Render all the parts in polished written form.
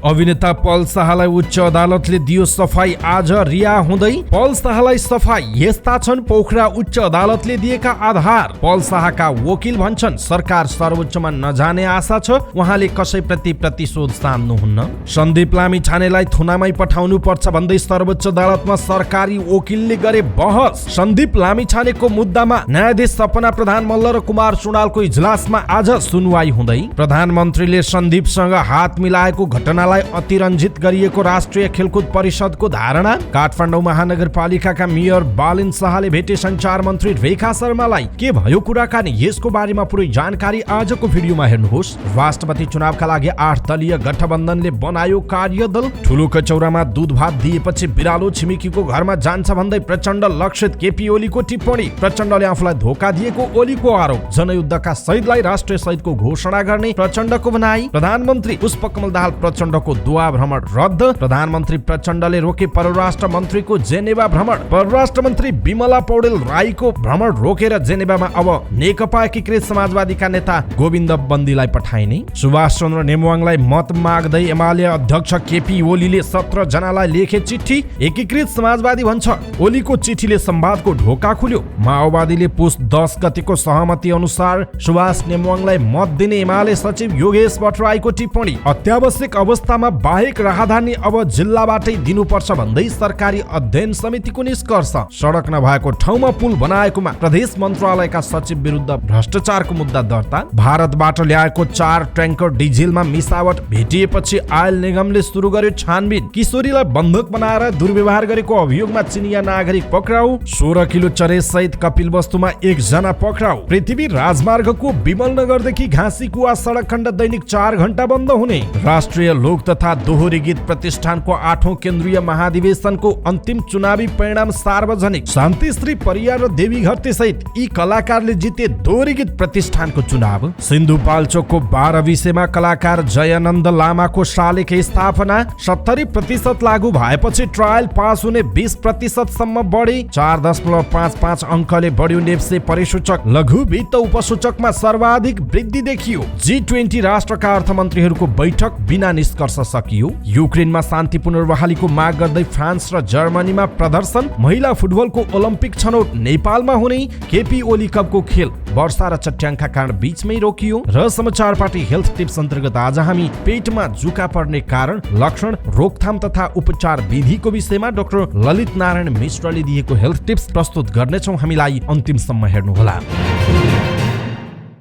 अभिनेता पल शाहलाई उच्च अदालतले दियो सफाई। आज रिहा हुँदै पल शाहलाई सफाई। यस्ता छन् पोखरा उच्च अदालतले दिएका आधार। पल शाहका वकिल भन्छन् सरकार सर्वोच्चमा नजाने आशा छ, उहाँले कसैप्रति प्रतिशोध सान्नुहुन्न। सन्दीप लामिछानेलाई थुनामै पठाउनु पर्छ भन्दै सर्वोच्च अदालतमा सरकारी वकिलले गरे बहस। सन्दीप लामिछानेको मुद्दामा न्यायाधीश सपना प्रधान मल्ल र कुमार सुनालको इजलासमा आज सुनवाई हुँदै प्रधानमन्त्रीले सन्दीपसँग हात मिलाएको घटनालाई अतिरञ्जित गरिएको राष्ट्रिय खेलकुद परिषदको धारणा। काठमाडौँ महानगरपालिकाका मेयर बालिन शाहले भेटे सञ्चार मन्त्री रेखा शर्मालाई। के भयो कुराकानी, यसको बारेमा पुरै जानकारी आजको भिडियोमा हेर्नुहोस्। राष्ट्रपति चुनावका लागि 8 दलीय गठबन्धनले बनायो कार्यदल। ठुलो कचौरामा दूध भात दिएपछि बिरालो छिमेकीको घरमा जान्छ भन्दै प्रचण्ड लक्षित केपी ओलीको टिप्पणी। प्रचण्डले आफूलाई धोका दिएको ओलीको आरोप। जनयुद्धका शहीदलाई राष्ट्रिय शहीदको घोषणा गर्ने प्रचण्डको भनाई। प्रधानमन्त्री पुष्पकमल दाहाल प्रचण्डको दुआ भ्रमण रद्द। प्रधानमन्त्री प्रचण्डले रोके परराष्ट्र मन्त्रीको जेनेभा भ्रमण। परराष्ट्र मन्त्री बिमला पौडेल राईको भ्रमण रोकेर जेनेभामा अब नेकपा एकीकृत समाजवादीका नेता गोविन्द बन्दीलाई पठाइने। सुभाष चन्द्र नेमुवाङलाई मत माग्दै एमाले अध्यक्ष केपी ओलीले 17 जनालाई लेखे चिठी। एकीकृत समाजवादी भन्छ ओलीको चिठीले संवादको ढोका खुल्यो। माओवादीले पुस 10 गतिको सहमति अनुसार सुभाष नेमुवाङलाई मत दिने एमाले सचिव योगेश भट्टराईको टिप्पणी। अत्यावश्यक अवस्थामा बाहेक राहदानी अब जिल्लाबाटै दिनुपर्छ भन्दै सरकारी अध्ययन समितिको निष्कर्ष। सडक नभएको ठाउँमा पुल बनाएकोमा प्रदेश मन्त्रालयका सचिव विरुद्ध भ्रष्टाचारको मुद्दा दर्ता। भारतबाट ल्याएको 4 ट्याङ्कर डिजेलमा मिसावट भेटिएपछि आयल निगमले सुरु गर्यो छानबिन। किशोरीलाई बन्धक बनाएर दुर्व्यवहार गरेको अभियोगमा चिनिया नागरिक पक्राउ। 16 किलो चरेस सहित कपिलवस्तुमा 1 जना पक्राउ। पृथ्वी राजमार्गको विमलनगरदेखि घाँसीकुवा सडक खण्ड दैनिक 4 घण्टा बन्द हुने। राष्ट्रिय लोक तथा दोहोरी गीत प्रतिष्ठानको 8औं केन्द्रीय महाधिवेशनको अन्तिम चुनावी परिणाम सार्वजनिक। शान्तिश्री परिया र देवी घरती सहित यी कलाकारले जिते दोहोरी गीत प्रतिष्ठानको चुनाव। सिन्धुपाल्चोकको 12 विषयमा कलाकार जयानन्द लामाको शालेख स्थापना। 70% लागू भएपछि ट्रायल पास हुने 20% सम्म बढी। 4.55 अङ्कले बढ्यो नेप्से परिसूचक। लघु वित्त उपसूचकमा सर्वाधिक वृद्धि देखियो। G20 राष्ट्रका अर्थमन्त्रीहरूको बैठक बिना निष्कर्ष सकियो। युक्रेनमा शान्ति पुनर्बहालीको माग गर्दै फ्रान्स र जर्मनीमा प्रदर्शन। महिला फुटबलको ओलम्पिक छनौट नेपालमा हुने। केपी ओली कपको खेल वर्षा र चट्याङका कारण बीचमै रोकियो। र समाचार पार्टी हेल्थ टिप्स अन्तर्गत आज हामी पेटमा जुका पर्ने कारण, लक्षण, रोकथाम तथा उपचार विधिको विषयमा डाक्टर ललित नारायण मिश्रले दिएको हेल्थ टिप्स प्रस्तुत गर्नेछौँ। हामीलाई अन्तिमसम्म हेर्नुहोला।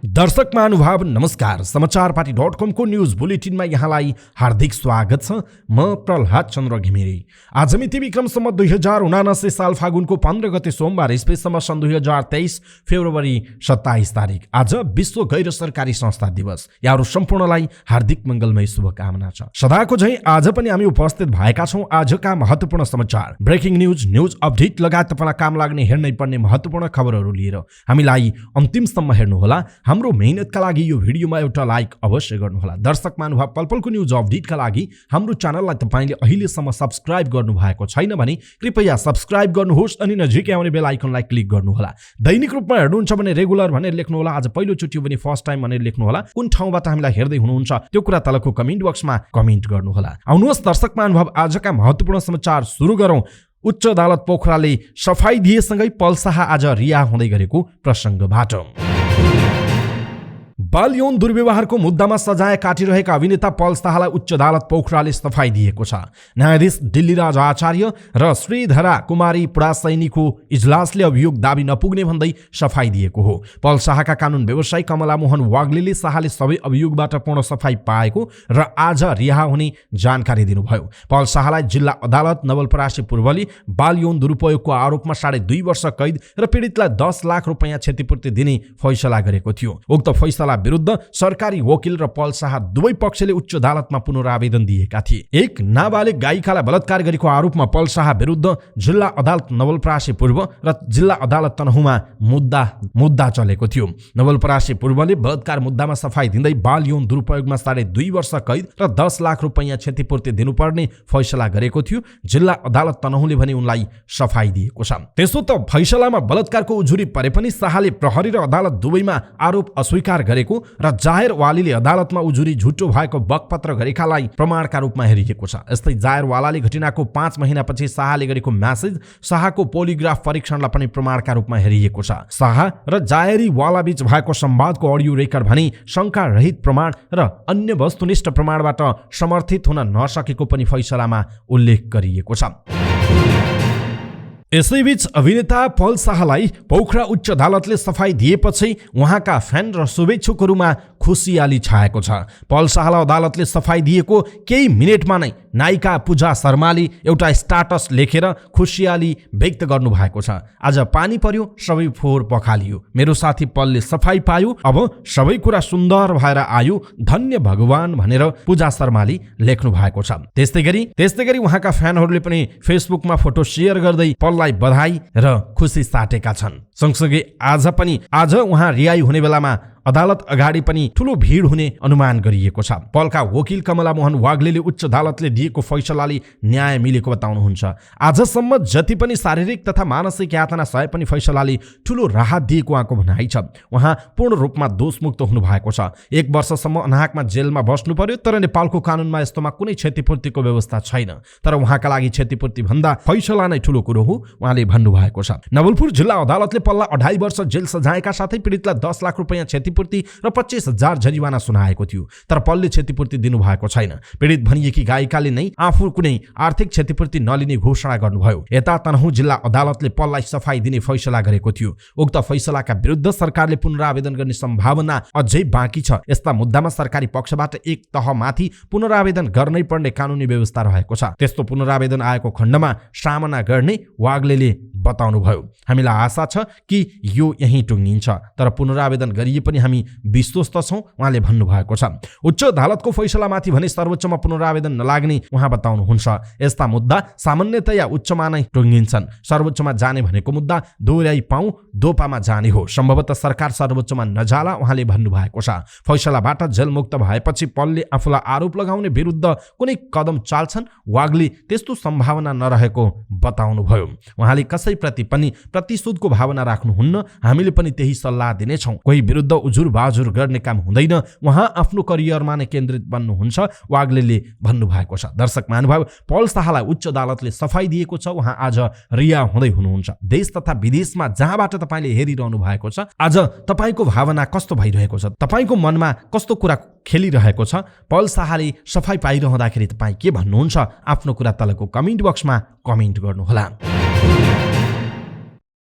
दर्शक महानुभाव नमस्कार। समाचारपाटी.com को न्यूज बुलेटिनमा यहाँलाई हार्दिक स्वागत छ। म प्रहलाद चन्द्र घिमिरे। आज मिति विक्रमसम्म 2079 साल फागुनको 15 गते सोमबार स्पेसम्म सन् 2023 फेब्रुअरी 27 तारिक। आज विश्व गैर सरकारी संस्था दिवस। यहाँहरू सम्पूर्णलाई हार्दिक मङ्गलमय शुभकामना छ। सदाको झैं आज पनि हामी उपस्थित भएका छौँ आजका महत्त्वपूर्ण समाचार, ब्रेकिङ न्यूज, न्यूज अपडेट लगायत तपाईँलाई काम लाग्ने हेर्नै पर्ने महत्त्वपूर्ण खबरहरू लिएर। हामीलाई अन्तिमसम्म हेर्नुहोला। हाम्रो मेहनतका लागि यो भिडियोमा एउटा लाइक अवश्य गर्नुहोला। दर्शक महानुभाव, पलपलको न्यूज अपडेटका लागि हाम्रो च्यानललाई तपाईले अहिलेसम्म सब्स्क्राइब गर्नु भएको छैन भने कृपया सब्स्क्राइब गर्नुहोस् अनि नजिकै आउने बेल आइकनलाई क्लिक गर्नुहोला। दैनिक रूपमा हेर्नुहुन्छ भने रेगुलर भनेर लेख्नुहोला। आज पहिलो चोटि भने फर्स्ट टाइम भनेर लेख्नुहोला। कुन ठाउँबाट हामीलाई हेर्दै हुनुहुन्छ त्यो कुरा तलको कमेन्ट बक्समा कमेन्ट गर्नुहोला। आउनुहोस् दर्शक महानुभाव, आजका महत्त्वपूर्ण समाचार सुरु गरौँ। उच्च अदालत पोखराले सफाई दिएसँगै पल शाह आज रिहा हुँदै गरेको प्रसङ्गबाट। बाल यौन दुर्व्यवहारको मुद्दामा सजाय काटिरहेका अभिनेता पल शाहलाई उच्च अदालत पोखराले सफाई दिएको छ। न्यायाधीश दिल्लीराज आचार्य र श्रीधरा कुमारी पुरासैनीको इजलासले अभियोग दाबी नपुग्ने भन्दै सफाई दिएको हो। पल शाहका कानुन व्यवसायी कमला मोहन वाग्लेले शाहले सबै अभियोगबाट पूर्ण सफाई पाएको र आज रिहा हुने जानकारी दिनुभयो। पल शाहलाई जिल्ला अदालत नवलपरासी पूर्वले बाल यौन दुरुपयोगको आरोपमा 2.5 वर्ष कैद र पीडितलाई 10 लाख रुपैयाँ क्षतिपूर्ति दिने फैसला गरेको थियो। उक्त फैसला विरुद्ध सरकारी वकिल र पल शाह दुवै पक्षले उच्च अदालतमा पुनरावेदन दिएका थिए। एक नाबालिग गायिकालाई बलात्कार गरेको आरोपमा पल शाह विरुद्ध जिल्ला अदालत नवलपरासी पूर्व र जिल्ला अदालत तनहुमा मुद्दा चलेको थियो। नवलपरासी पूर्वले बलात्कार मुद्दामा सफाई दिँदै बाल यौन दुरुपयोगमा 2.5 वर्ष कैद र 10 लाख रुपैयाँ क्षतिपूर्ति दिनुपर्ने फैसला गरेको थियो। जिल्ला अदालत तनहुले भने उनलाई सफाई दिएको छ। त्यसो त फैसलामा बलात्कारको उजुरी परे पनि शाहले प्रहरी र अदालत दुवैमा आरोप अस्वीकार गरे गरेको र जाहेरवालीले अदालतमा उजुरी झुटो भएको बकपत्र गरेकालाई प्रमाणका रूपमा हेरिएको छ। यस्तै जाहेरवालाले घटनाको 5 महिनापछि शाहले गरेको म्यासेज शाहको पोलिग्राफ परीक्षणलाई पनि प्रमाणका रूपमा हेरिएको छ। शाह र जाहेरीवाला बीच भएको संवादको अडियो रेकर्ड भने शंका रहित प्रमाण र अन्य वस्तुनिष्ठ प्रमाणबाट समर्थित हुन नसकेको पनि फैसलामा उल्लेख गरिएको छ। यसैबीच अभिनेता पल शाहलाई पोखरा उच्च अदालतले सफाई दिएपछि उहाँका फ्यान र शुभेच्छुकहरूमा खुसियाली छाएको छ। पल शाहलाई अदालतले सफाई दिएको केही मिनेटमा नै नायिका पूजा शर्माले एउटा स्टाटस लेखेर खुसियाली व्यक्त गर्नु भएको छ। आज पानी पर्यो, सबै फोहोर पखालियो, मेरो साथी पलले सफाई पायो, अब सबै कुरा सुन्दर भएर आयो, धन्य भगवान भनेर पूजा शर्माले लेख्नु भएको छ। त्यस्तै गरी उहाँका फ्यानहरूले पनि फेसबुकमा फोटो शेयर गर्दै पललाई बधाई र खुसी साटेका छन्। सँगसँगै आज उहाँ रिहाई हुने बेलामा अदालत अगाडि पनि ठूलो भिड हुने अनुमान गरिएको छ। पलका वकिल कमला मोहन वाग्लेले उच्च अदालतले दिएको फैसलाले न्याय मिलेको बताउनुहुन्छ। आजसम्म जति पनि शारीरिक तथा मानसिक यातना सहे पनि फैसलाले ठूलो राहत दिएको उहाँको भनाइ छ। उहाँ पूर्ण रूपमा दोषमुक्त हुनु भएको छ। 1 वर्षसम्म अनाहकमा जेलमा बस्नु पर्यो, तर नेपालको कानूनमा यस्तोमा कुनै क्षतिपूर्तिको व्यवस्था छैन। तर उहाँका लागि क्षतिपूर्ति भन्दा फैसला नै ठूलो कुरो हो उहाँले भन्नुभएको छ। नवलपुर जिल्ला अदालतले पललाई 2.5 वर्ष जेल सजायका साथै पीडितलाई 10 लाख रुपैयाँ क्षतिपूर्ति र 25,000 जरिवाना सुनाएको थियो। तर पलले क्षतिपूर्ति दिनुभएको छैन। पीडित भनिएकी गायिकाले नै आफू कुनै आर्थिक क्षतिपूर्ति नलिने घोषणा गर्नुभयो। यता तनहुँ जिल्ला अदालतले पललाई सफाई दिने फैसला गरेको थियो। उक्त फैसलाका विरुद्ध सरकारले पुनरावेदन गर्ने सम्भावना अझै बाँकी छ। यस्ता मुद्दामा सरकारी पक्षबाट एक तहमाथि पुनरावेदन गर्नै पर्ने कानुनी व्यवस्था रहेको छ। त्यस्तो पुनरावेदन आएको खण्डमा सामना गर्ने वाग्लेले बताउनुभयो। हामीलाई आशा छ कि यो यही टुङ्गिन्छ, तर पुनरावेदन गरिए पनि हामी विश्वस्त छौं उहाँले भन्नुभएको छ। उच्च अदालतको फैसलामाथि भने सर्वोच्चमा पुनरावेदन नलाग्ने उहाँ बताउनुहुन्छ। यस्ता मुद्दा सामान्यतया उच्चमा नै टुङ्गिन्छन्। सर्वोच्चमा जाने भनेको मुद्दा दोहोर्याई पाऊ दोपामा जाने हो। सम्भवतः सरकार सर्वोच्चमा नजाला उहाँले भन्नुभएको छ। फैसलाबाट जेलमुक्त भएपछि पलले आफूलाई आरोप लगाउने विरुद्ध कुनै कदम चाल्छन् वाग्ले त्यस्तो सम्भावना नरहेको बताउनुभयो। उहाँले कसैप्रति पनि प्रतिशोधको भावना राख्नुहुन्न, हामीले पनि त्यही सल्लाह दिनेछौँ। कोही विरुद्ध उजुर बाजुर गर्ने काम हुँदैन, उहाँ आफ्नो करियरमा नै केन्द्रित बन्नुहुन्छ वाग्लेले भन्नुभएको छ। दर्शक महानुभाव, पल शाहलाई उच्च अदालतले सफाई दिएको छ। उहाँ आज रिहा हुँदै हुनुहुन्छ। देश तथा विदेशमा जहाँबाट तपाईले हेरिरहनु भएको छ, आज तपाईको भावना कस्तो भइरहेको छ, तपाईको मनमा कस्तो कुरा खेलिरहेको छ, पल शाहले सफाई पाइरहँदाखेरि तपाई के भन्नुहुन्छ, आफ्नो कुरा तलको कमेन्ट बक्समा कमेन्ट गर्नुहोला।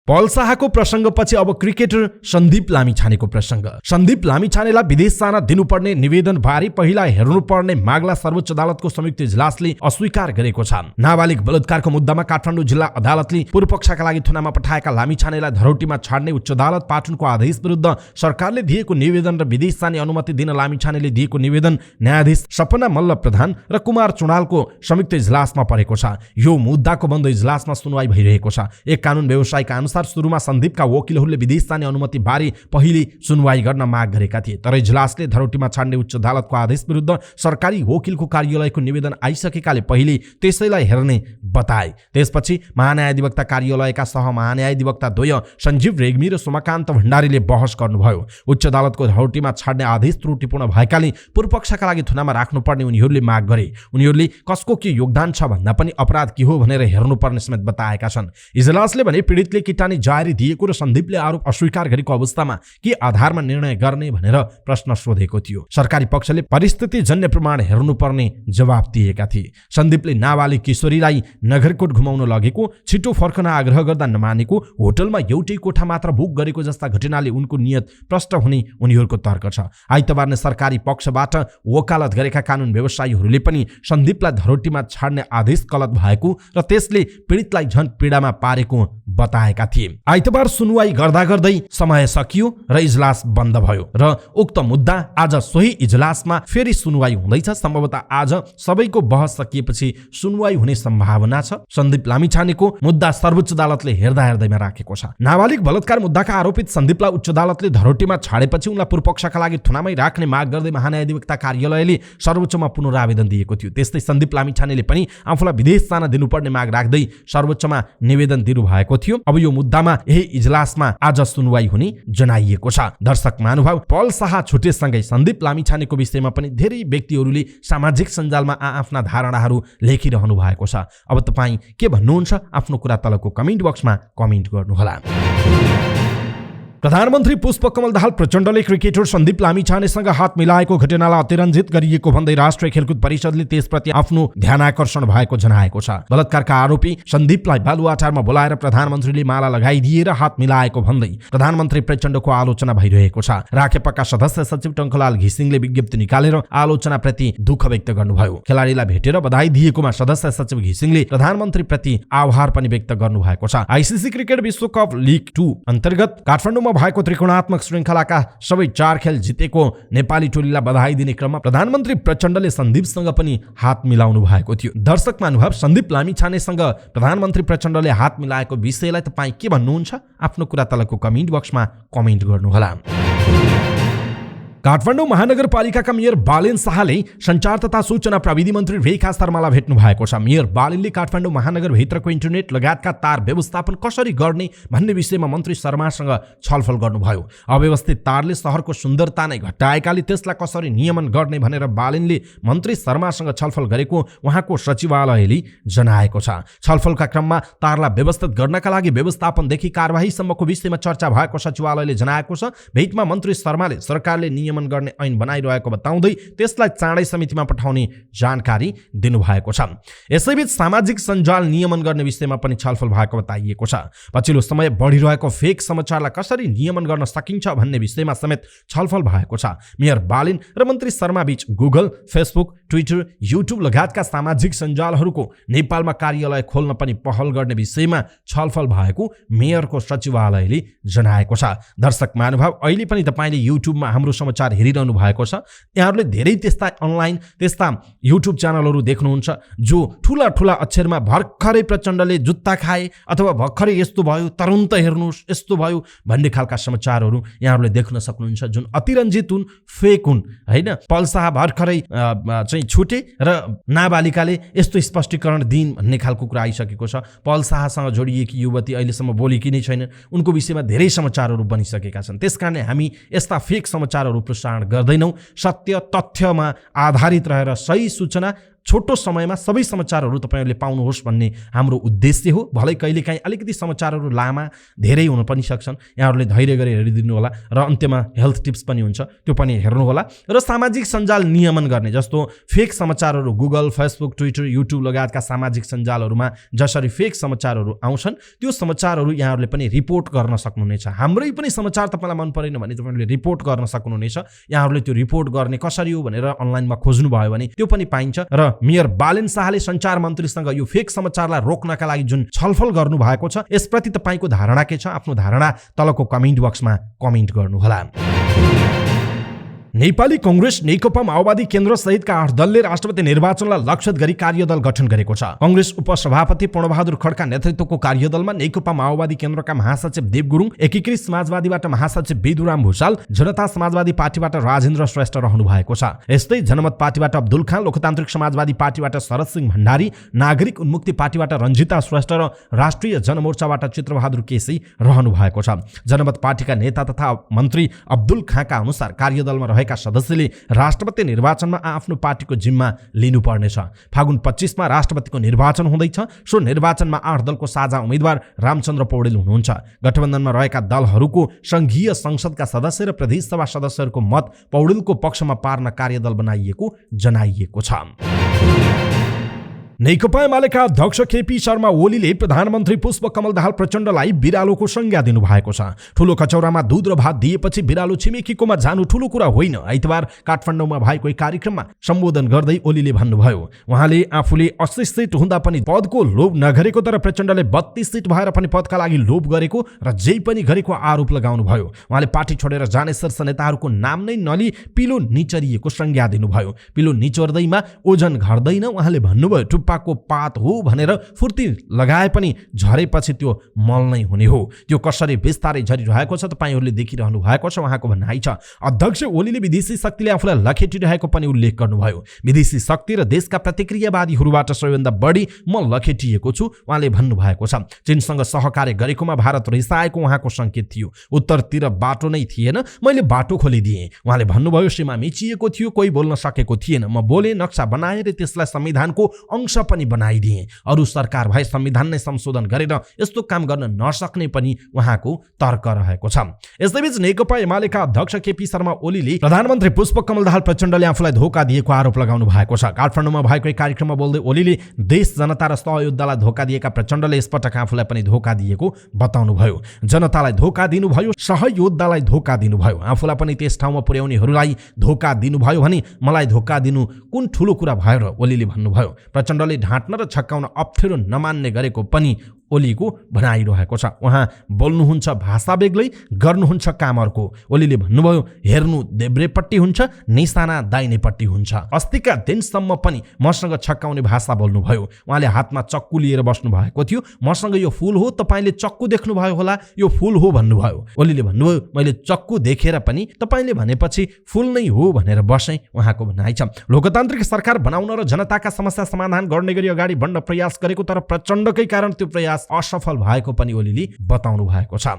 पल शाहको प्रसङ्गपछि अब क्रिकेटर सन्दीप लामिछानेको प्रसङ्ग। सन्दीप लामिछानेलाई विदेश जान दिनुपर्ने निवेदन बारे पहिला हेर्नुपर्ने मागलाई सर्वोच्च अदालतको संयुक्त इजलासले अस्वीकार गरेको छ। नाबालिग बलात्कारको मुद्दामा काठमाडौँ जिल्ला अदालतले पूर्वपक्षका लागि थुनामा पठाएका लामिछानेलाई धरोटीमा छाड्ने उच्च अदालत पाटनको आदेश विरुद्ध सरकारले दिएको निवेदन र विदेश जाने अनुमति दिन लामिछानेले दिएको निवेदन न्यायाधीश सपना मल्ल प्रधान र कुमार चुडालको संयुक्त इजलासमा परेको छ। यो मुद्दाको बन्द इजलासमा सुनवाई भइरहेको छ। एक कानुन व्यवसायका अनुसार सुरुमा सन्दीपका वकिलहरूले विदेश जाने अनुमति बारे पहिले सुनवाई गर्न माग गरेका थिए, तर इजलासले धरोटीमा छाड्ने उच्च अदालतको आदेश विरुद्ध सरकारी वकिलको कार्यालयको निवेदन आइसकेकाले पहिले त्यसैलाई हेर्ने बताए। त्यसपछि महान्यायाधिवक्ता कार्यालयका सह महान्यायाधिवक्ता द्वय सञ्जीव रेग्मी र सोमकान्त भण्डारीले बहस गर्नुभयो। उच्च अदालतको धरोटीमा छाड्ने आदेश त्रुटिपूर्ण भएकाले पूर्वपक्षका लागि थुनामा राख्नुपर्ने उनीहरूले माग गरे। उनीहरूले कसको के योगदान छ भन्दा पनि अपराध के हो भनेर हेर्नुपर्ने समेत बताएका छन्। इजलासले भने पीडितले किटानी जारी दिएको र सन्दीपले आरोप अस्वीकार गरेको अवस्थामा के आधारमा निर्णय गर्ने भनेर प्रश्न सोधेको थियो। सरकारी पक्षले परिस्थितिजन्य प्रमाण हेर्नुपर्ने जवाब दिएका थिए। सन्दीपले नाबालिग किशोरीलाई नगरकोट घुमाउन लगेको, छिटो फर्कन आग्रह गर्दा नमानेको, होटलमा एउटै कोठा मात्र बुक गरेको जस्ता घटनाले उनको नियत प्रष्ट हुने उनीहरूको तर्क छ। आइतबार नै सरकारी पक्षबाट वकालत गरेका कानुन व्यवसायीहरूले पनि सन्दीपलाई धरोटीमा छाड्ने आदेश गलत भएको र त्यसले पीडितलाई झन पीडामा पारेको बताएका थिए। आइतबार सुनवाई गर्दा गर्दै समय सकियो र इजलास बन्द भयो र उक्त मुद्दा आज सोही इजलासमा फेरि सुनवाई हुँदैछ। सम्भवतः आज सबैको बहस सकिएपछि सुनवाई हुने सम्भावना छ। सन्दीप लामिछानेको मुद्दा सर्वोच्च अदालतले हेर्दैमा राखेको छ। नाबालिग बलात्कार मुद्दाका आरोपित सन्दीपलाई उच्च अदालतले धरोटीमा छाडेपछि उनलाई पूर्वपक्षका लागि थुनामै राख्ने माग गर्दै महान्यायाधिवक्ता कार्यालयले सर्वोच्चमा पुनरावेदन दिएको थियो। त्यस्तै सन्दीप लामिछानेले पनि आफूलाई विदेश जान दिनुपर्ने माग राख्दै सर्वोच्चमा निवेदन दिनुभएको थियो। अब यो मुद्दामा यही इजलासमा आज सुनवाई हुने जनाइएको छ। दर्शक महानुभाव, पल शाह छुटेसँगै सन्दीप लामिछानेको विषयमा पनि धेरै व्यक्तिहरूले सामाजिक सञ्जालमा आफ्ना धारणाहरू लेखिरहनु भएको छ। अब तपाईँ के भन्नुहुन्छ? आफ्नो कुरा तलको कमेन्ट बक्समा कमेन्ट गर्नुहोला। प्रधानमन्त्री पुष्पकमल दाहाल प्रचण्डले क्रिकेटर सन्दीप लामिछानेसँग हात मिलाएको घटनालाई अतिरञ्जित गरिएको भन्दै राष्ट्रिय खेलकुद परिषदले त्यसप्रति आफ्नो ध्यानाकर्षण भएको जनाएको छ। बलात्कारका आरोपी सन्दीपलाई बालुवाटारमा बोलाएर प्रधानमन्त्रीले माला लगाइदिएर हात मिलाएको भन्दै प्रधानमन्त्री प्रचण्डको आलोचना भइरहेको छ। राखेपाका सदस्य सचिव टङ्कलाल घिसिङले विज्ञप्ति निकालेर आलोचनाप्रति दुःख व्यक्त गर्नुभयो। खेलाडीलाई भेटेर बधाई दिएकोमा सदस्य सचिव घिसिङले प्रधानमन्त्रीप्रति आभार पनि व्यक्त गर्नुभएको छ। आइसिसी क्रिकेट विश्वकप लिग 2 अन्तर्गत काठमाडौँमा भएको त्रिकोणात्मक श्रृङ्खलाका सबै 4 खेल जितेको नेपाली टोलीलाई बधाई दिने क्रममा प्रधानमन्त्री प्रचण्डले सन्दीपसँग पनि हात मिलाउनु भएको थियो। दर्शक महानुभाव, सन्दीप लामिछानेसँग प्रधानमन्त्री प्रचण्डले हात मिलाएको विषयलाई तपाईँ के भन्नुहुन्छ? आफ्नो कुरा तलको कमेन्ट बक्समा कमेन्ट गर्नुहोला। काठमाडौँ महानगरपालिकाका मेयर बालेन शाहले सञ्चार तथा सूचना प्रविधि मन्त्री रेखा शर्मालाई भेट्नु भएको छ। मेयर बालेनले काठमाडौँ महानगरभित्रको इन्टरनेट लगायतका तार व्यवस्थापन कसरी गर्ने भन्ने विषयमा मन्त्री शर्मासँग छलफल गर्नुभयो। अव्यवस्थित तारले शहरको सुन्दरता नै घटाएकाले त्यसलाई कसरी नियमन गर्ने भनेर बालेनले मन्त्री शर्मासँग छलफल गरेको उहाँको सचिवालयले जनाएको छ। छलफलका क्रममा तारलाई व्यवस्थित गर्नका लागि व्यवस्थापनदेखि कारबाहीसम्मको विषयमा चर्चा भएको सचिवालयले जनाएको छ। भेटमा मन्त्री शर्माले सरकारले नियमन गर्ने ऐन बनाइरहेको बताउँदै त्यसलाई चाँडै समितिमा पठाउने जानकारी दिनुभएको छ। यसैबीच सामाजिक सञ्जाल नियमन गर्ने विषयमा पनि छलफल भएको बताइएको छ। पछिल्लो समय बढिरहेको फेक समाचारलाई कसरी नियमन गर्न सकिन्छ भन्ने विषयमा समेत छलफल भएको छ। मेयर बालिन र मन्त्री शर्मा बीच गुगल, फेसबुक, ट्विटर, युट्युब लगायतका सामाजिक सञ्जालहरूको नेपालमा कार्यालय खोल्न पनि पहल गर्ने विषयमा छलफल भएको मेयरको सचिवालयले जनाएको छ। दर्शक महानुभाव, अहिले पनि तपाईँले युट्युबमा हाम्रो समाचार हेरिरहनु भएको छ। यहाँहरूले धेरै त्यस्ता अनलाइन त्यस्ता युट्युब च्यानलहरू देख्नुहुन्छ जो ठुला ठुला अक्षरमा भर्खरै प्रचण्डले जुत्ता खाए अथवा भर्खरै यस्तो भयो, तुरुन्त हेर्नुहोस् यस्तो भयो भन्ने खालका समाचारहरू यहाँहरूले देख्न सक्नुहुन्छ, जुन अतिरञ्जित हुन्, फेक हुन् होइन। पल शाह भर्खरै चाहिँ छुटे र नाबालिकाले यस्तो स्पष्टीकरण दिइन् भन्ने खालको कुरा आइसकेको छ। पल शाहसँग जोडिएकी युवती अहिलेसम्म बोलेकी नै छैन, उनको विषयमा धेरै समाचारहरू बनिसकेका छन्। त्यसकारणले हामी यस्ता फेक समाचारहरू प्रसारण गर्दैनौँ। सत्य तथ्यमा आधारित रहेर सही सूचना छोटो समयमा सबै समाचारहरू तपाईँहरूले पाउनुहोस् भन्ने हाम्रो उद्देश्य हो। भलै कहिलेकाहीँ अलिकति समाचारहरू लामा धेरै हुन पनि सक्छन्, यहाँहरूले धैर्य गरेर हेरिदिनु होला र अन्त्यमा हेल्थ टिप्स पनि हुन्छ, त्यो पनि हेर्नुहोला। र सामाजिक सञ्जाल नियमन गर्ने जस्तो फेक समाचारहरू गुगल, फेसबुक, ट्विटर, युट्युब लगायतका सामाजिक सञ्जालहरूमा जसरी फेक समाचारहरू आउँछन् त्यो समाचारहरू यहाँहरूले पनि रिपोर्ट गर्न सक्नुहुनेछ। हाम्रै पनि समाचार तपाईँलाई मन परेन भने तपाईँहरूले रिपोर्ट गर्न सक्नुहुनेछ। यहाँहरूले त्यो रिपोर्ट गर्ने कसरी हो भनेर अनलाइनमा खोज्नुभयो भने त्यो पनि पाइन्छ। र मेयर बालेन शाहले सञ्चार मन्त्रीसँग यो फेक समाचारलाई रोक्नका लागि जुन छलफल गर्नु भएको छ यसप्रति तपाईँको धारणा के छ? आफ्नो धारणा तलको कमेन्ट बक्समा कमेन्ट गर्नुहोला। नेपाली कांग्रेस, नेकपा माओवादी केन्द्र सहितका 8 दलले राष्ट्रपति निर्वाचनलाई लक्षित गरी कार्यदल गठन गरेको छ। कांग्रेस उपसभापति पूर्णबहादुर खड्का नेतृत्वको कार्यदलमा नेकपा माओवादी केन्द्रका महासचिव देव गुरुङ, एकीकृत समाजवादीबाट महासचिव विदुराम भूषाल, जनता समाजवादी पार्टीबाट राजेन्द्र श्रेष्ठ रहनु भएको छ। यस्तै जनमत पार्टीबाट अब्दुल खान, लोकतान्त्रिक समाजवादी पार्टीबाट शरद सिंह भण्डारी, नागरिक उन्मुक्ति पार्टीबाट रञ्जिता श्रेष्ठ र राष्ट्रिय जनमोर्चाबाट चित्रबहादुर केसी रहनु भएको छ। जनमत पार्टीका नेता तथा मन्त्री अब्दुल खानका अनुसार कार्यदलमा रहेका सदस्यले राष्ट्रपति निर्वाचनमा आफ्नो पार्टीको जिम्मा लिनुपर्नेछ। फागुन 25 मा राष्ट्रपतिको निर्वाचन हुँदैछ। सो निर्वाचनमा 8 दलको साझा उम्मेद्वार रामचन्द्र पौडेल हुनुहुन्छ। गठबन्धनमा रहेका दलहरूको संघीय संसदका सदस्य र प्रदेशसभा सदस्यहरूको मत पौडेलको पक्षमा पार्न कार्यदल बनाइएको जनाइएको छ। नेकपा एमालेका अध्यक्ष केपी शर्मा ओलीले प्रधानमन्त्री पुष्पकमल दाहाल प्रचण्डलाई बिरालोको संज्ञा दिनुभएको छ। ठूलो कचौरामा दूध र भात दिएपछि बिरालो छिमेकीकोमा जानु ठूलो कुरा होइन। आइतबार काठमाडौँमा भएको कार्यक्रममा सम्बोधन गर्दै ओलीले भन्नुभयो, उहाँले आफूले 80 सिट हुँदा पनि पदको लोभ नगरेको तर प्रचण्डले 32 सिट भएर पनि पदका लागि लोभ गरेको र जे पनि गरेको आरोप लगाउनु भयो। उहाँले पार्टी छोडेर जाने शीर्ष नेताहरूको नाम नै नली पिलो निचरिएको संज्ञा दिनुभयो। पिलो निचोर्दैमा ओजन घट्दैन उहाँले भन्नुभयो। पिल्पाको पात हो भनेर फुर्ती लगाए पनि झरेपछि त्यो मल नै हुने हो। त्यो कसरी बिस्तारै झरिरहेको छ तपाईहरूले देखिरहनु भएको छ उहाँको भनाइ छ। अध्यक्ष ओलीले विदेशी शक्तिले आफूलाई लखेटिरहेको पनि उल्लेख गर्नुभयो। विदेशी शक्ति र देशका प्रतिक्रियावादीहरूबाट सबैभन्दा बढी म लखेटिएको छु उहाँले भन्नुभएको छ। चीनसँग सहकार्य गरेकोमा भारत रिसाएको उहाँको संकेत थियो। उत्तरतिर बाटो नै थिएन, मैले बाटो खोलिदिएँ उहाँले भन्नुभयो। सीमा मिचिएको थियो, कोही बोल्न सकेको थिएन, म बोले, नक्सा बनाएर त्यसलाई संविधानको अंश पनि बनाइदिएँ। अरू सरकार भए संविधान नै संशोधन गरेर यस्तो काम गर्न नसक्ने पनि उहाँको तर्क रहेको छ। यसैबीच नेकपा एमालेका अध्यक्ष केपी शर्मा ओलीले प्रधानमन्त्री पुष्पकमल दाहाल प्रचण्डले आफूलाई धोका दिएको आरोप लगाउनु भएको छ। काठमाडौँमा भएको एक कार्यक्रममा बोल्दै ओलीले देश जनता र सहयोद्धालाई धोका दिएका प्रचण्डले यसपटक आफूलाई पनि धोका दिएको बताउनुभयो। जनतालाई धोका दिनुभयो, सहयोद्धालाई धोका दिनुभयो, आफूलाई पनि त्यस ठाउँमा पुर्याउनेहरूलाई धोका दिनुभयो भने मलाई धोका दिनु कुन ठुलो कुरा भयो र ओलीले भन्नुभयो। प्रचण्डले ढाँट्न र छक्काउन अप्ठ्यारो नमान्ने गरेको पनि ओलीको भनाइरहेको छ। उहाँ बोल्नुहुन्छ भाषा बेग्लै, गर्नुहुन्छ काम अर्को। ओलीले भन्नुभयो, हेर्नु देब्रेपट्टि हुन्छ, निशाना दाहिनेपट्टि हुन्छ। अस्तिका दिनसम्म पनि मसँग छक्काउने भाषा बोल्नुभयो। उहाँले हातमा चक्कु लिएर बस्नु भएको थियो। मसँग यो फूल हो, तपाईँले चक्कु देख्नुभयो होला, यो फूल हो भन्नुभयो। ओलीले भन्नुभयो, मैले चक्कु देखेर पनि तपाईँले भनेपछि फूल नै हो भनेर बसेँ उहाँको भनाइ छ। लोकतान्त्रिक सरकार बनाउन र जनताका समस्या समाधान गर्ने गरी अगाडि बढ्न प्रयास गरेको तर प्रचण्डकै कारण त्यो प्रयास असफल भएको पनि ओलीले बताउनु भएको छ।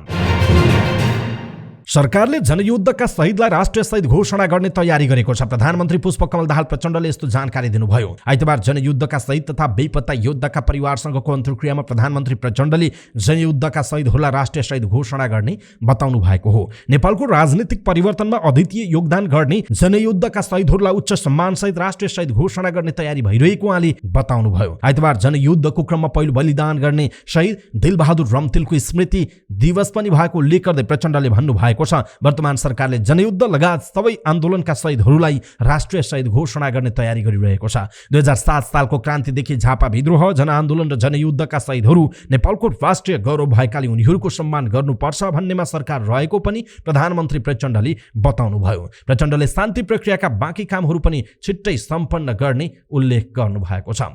सरकारले जनयुद्धका शहीदलाई राष्ट्रिय शहीद घोषणा गर्ने तयारी गरेको छ। प्रधानमन्त्री पुष्पकमल दाहाल प्रचण्डले यस्तो जानकारी दिनुभयो। आइतबार जनयुद्धका शहीद तथा बेपत्ता योद्धाका परिवारसँगको अन्तर्क्रियामा प्रधानमन्त्री प्रचण्डले जनयुद्धका शहीदहरूलाई राष्ट्रिय शहीद घोषणा गर्ने बताउनु भएको हो। नेपालको राजनीतिक परिवर्तनमा अद्वितीय योगदान गर्ने जनयुद्धका शहीदहरूलाई उच्च सम्मानसहित राष्ट्रिय शहीद घोषणा गर्ने तयारी भइरहेको उहाँले बताउनुभयो। आइतबार जनयुद्धको क्रममा पहिलो बलिदान गर्ने शहीद दिलबहादुर रम्तेलको स्मृति दिवस पनि भएको उल्लेख गर्दै प्रचण्डले भन्नुभएको छ, वर्तमान सरकारले जनयुद्ध लगायत सबै आन्दोलनका शहीदहरूलाई राष्ट्रिय शहीद घोषणा गर्ने तयारी गरिरहेको छ। 2007 सालको क्रान्तिदेखि झापा विद्रोह, जनआन्दोलन र जनयुद्धका शहीदहरू नेपालको राष्ट्रिय गौरव भएकाले उनीहरूको सम्मान गर्नुपर्छ भन्नेमा सरकार रहेको पनि प्रधानमन्त्री प्रचण्डले बताउनुभयो। प्रचण्डले शान्ति प्रक्रियाका बाँकी कामहरू पनि छिट्टै सम्पन्न गर्ने उल्लेख गर्नुभएको छ।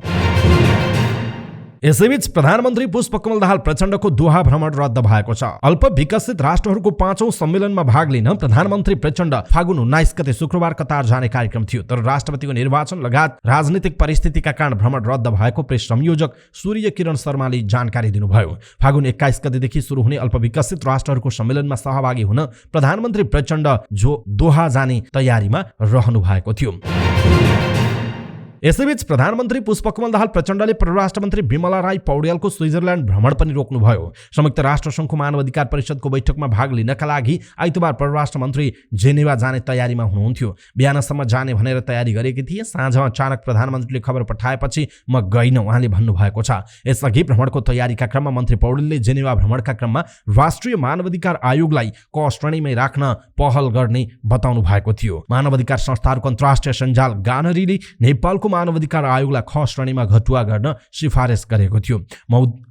यसैबीच प्रधानमन्त्री पुष्पकमल दाहाल प्रचण्डको दोहा भ्रमण रद्द भएको छ। अल्प विकसित राष्ट्रहरूको 5औं सम्मेलनमा भाग लिन प्रधानमन्त्री प्रचण्ड फागुन 19 गते शुक्रबार कतार जाने कार्यक्रम थियो, तर राष्ट्रपतिको निर्वाचन लगायत राजनीतिक परिस्थितिका कारण भ्रमण रद्द भएको प्रेस संयोजक सूर्य किरण शर्माले जानकारी दिनुभयो। फागुन 21 गतेदेखि सुरु हुने अल्प विकसित राष्ट्रहरूको सम्मेलनमा सहभागी हुन प्रधानमन्त्री प्रचण्ड दोहा जाने तयारीमा रहनु भएको थियो। यसैबीच प्रधानमन्त्री पुष्पकमल दाहाल प्रचण्डले परराष्ट्र मन्त्री विमला राई पौड्यालको स्विजरल्यान्ड भ्रमण पनि रोक्नुभयो। संयुक्त राष्ट्र संघको मानवाधिकार परिषदको बैठकमा भाग लिनका लागि आइतबार परराष्ट्र मन्त्री जेनेवा जाने तयारीमा हुनुहुन्थ्यो। बिहानसम्म जाने भनेर तयारी गरेकी थिए। साँझ अचानक प्रधानमन्त्रीले खबर पठाएपछि म गइन उहाँले भन्नुभएको छ। यसअघि भ्रमणको तयारीका क्रममा मन्त्री पौडेलले जेनेवा भ्रमणका क्रममा राष्ट्रिय मानवाधिकार आयोगलाई क श्रेणीमै राख्न पहल गर्ने बताउनु भएको थियो। मानवाधिकार संस्थाहरूको अन्तर्राष्ट्रिय सञ्जाल गानरीले नेपालको मानवाधिकार आयोगलाई ख श्रेणीमा घटुवा गर्न सिफारिस गरेको थियो।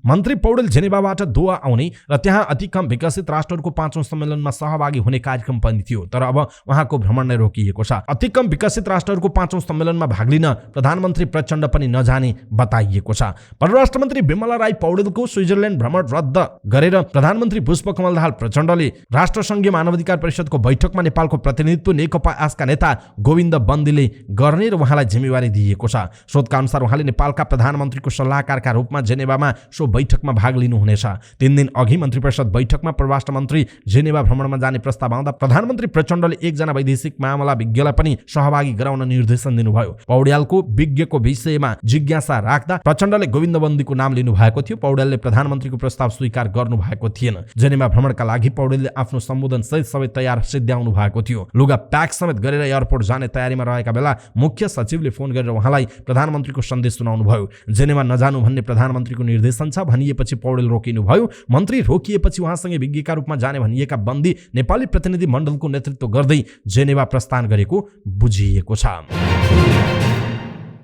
मन्त्री पौडेल जेनेवाबाट दोहा आउने र त्यहाँ अति कम विकसित राष्ट्रहरूको 5औं सम्मेलनमा सहभागी हुने कार्यक्रम पनि थियो, तर अब उहाँको भ्रमण नै रोकिएको छ। अति कम विकसित राष्ट्रहरूको 5औं सम्मेलनमा भाग लिन प्रधानमन्त्री प्रचण्ड पनि नजाने बताइएको छ। परराष्ट्र मन्त्री विमला राई पौडेलको स्विजरल्यान्ड भ्रमण रद्द गरेर प्रधानमन्त्री पुष्पकमल दाहाल प्रचण्डले राष्ट्रसङ्घीय मानवाधिकार परिषदको बैठकमा नेपालको प्रतिनिधित्व नेकपा आजका नेता गोविन्द बन्दीले गर्ने र उहाँलाई जिम्मेवारी दिएको छ। स्रोतका अनुसार उहाँले नेपालका प्रधानमन्त्रीको सल्लाहकारका रूपमा जेनेवामा सो बैठकमा भाग लिनुहुनेछ। 3 दिन अघि मन्त्री परिषद बैठकमा परराष्ट्र मन्त्री जेनेवा भ्रमणमा जाने प्रस्ताव आउँदा प्रधानमन्त्री प्रचण्डले एकजना वैदेशिक मामला विज्ञलाई पनि सहभागी गराउन निर्देशन दिनुभयो। पौड्यालको विज्ञको विषयमा जिज्ञासा राख्दा प्रचण्डले गोविन्द बन्दीको नाम लिनुभएको थियो। पौड्यालले प्रधानमन्त्रीको प्रस्ताव स्वीकार गर्नु भएको थिएन। जेनेवा भ्रमणका लागि पौडेलले आफ्नो सम्बोधन सहित सबै तयार सिद्ध्याउनु भएको थियो। लुगा प्याक समेत गरेर एयरपोर्ट जाने तयारीमा रहेका बेला मुख्य सचिवले फोन गरेर उहाँलाई प्रधानमन्त्रीको सन्देश सुनाउनु भयो। जेनेवा नजानु भन्ने प्रधानमन्त्रीको निर्देशन छ भनिएपछि पौडेल रोकिनुभयो। मन्त्री रोकिएपछि उहाँसँगै विज्ञका रूपमा जाने भनिएका बन्दी नेपाली प्रतिनिधि मण्डलको नेतृत्व गर्दै जेनेवा प्रस्थान गरेको बुझिएको छ।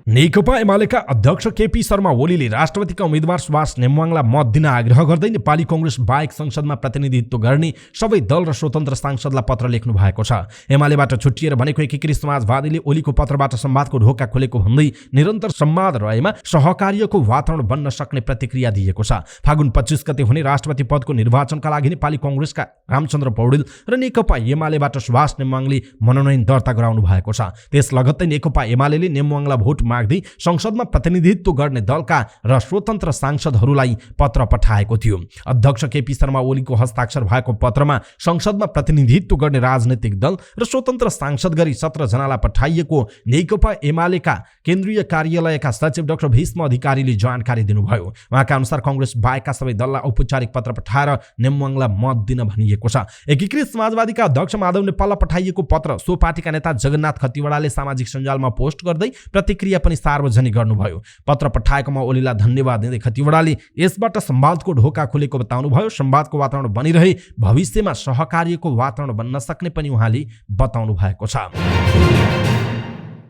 नेकपा एमालेका अध्यक्ष केपी शर्मा ओलीले राष्ट्रपतिका उम्मेद्वार सुभाष नेमवाङलाई मत दिन आग्रह गर्दै नेपाली कांग्रेस बाहेक संसदमा प्रतिनिधित्व गर्ने सबै दल र स्वतन्त्र सांसदलाई पत्र लेख्नु भएको छ। एमालेबाट छुट्टिएर भनेको एकीकृत समाजवादीले ओलीको पत्रबाट संवादको ढोका खोलेको भन्दै निरन्तर संवाद रहेमा सहकार्यको वातावरण बन्न सक्ने प्रतिक्रिया दिएको छ। फागुन 25 गते हुने राष्ट्रपति पदको निर्वाचनका लागि नेपाली कांग्रेसका रामचन्द्र पौडेल र नेकपा एमालेबाट सुभाष नेमवाङले मनोनयन दर्ता गराउनु भएको छ। त्यस लगत्तै नेकपा एमालेले नेमवाङलाई भोट माग्दै संसदमा प्रतिनिधित्व गर्ने दलका र स्वतन्त्र सांसदहरूलाई पत्र पठाएको थियो। अध्यक्ष केपी शर्मा ओलीको हस्ताक्षर भएको पत्रमा संसदमा प्रतिनिधित्व गर्ने राजनैतिक दल र स्वतन्त्र सांसद गरी 17 जनालाई पठाइएको नेकपा एमालेका केन्द्रीय कार्यालयका सचिव डाक्टर भीष्म अधिकारीले जानकारी दिनुभयो। उहाँका अनुसार कांग्रेस बाहेकका सबै दललाई औपचारिक पत्र पठाएर नेमवाङलाई मत दिन भनिएको छ। एकीकृत समाजवादीका अध्यक्ष माधव नेपाललाई पठाइएको पत्र सो पार्टीका नेता जगन्नाथ खतिवड़ाले सामाजिक सञ्जालमा पोस्ट गर्दै प्रतिक्रिया पनि सार्वजनिक गर्नुभयो। पत्र पठाएकोमा ओलीलाई धन्यवाद दिँदै खतिवड़ाले यसबाट संवादको ढोका खुलेको बताउनुभयो। संवादको वातावरण बनिरहे भविष्यमा सहकार्यको वातावरण बन्न सक्ने पनि उहाँले बताउनु भएको छ।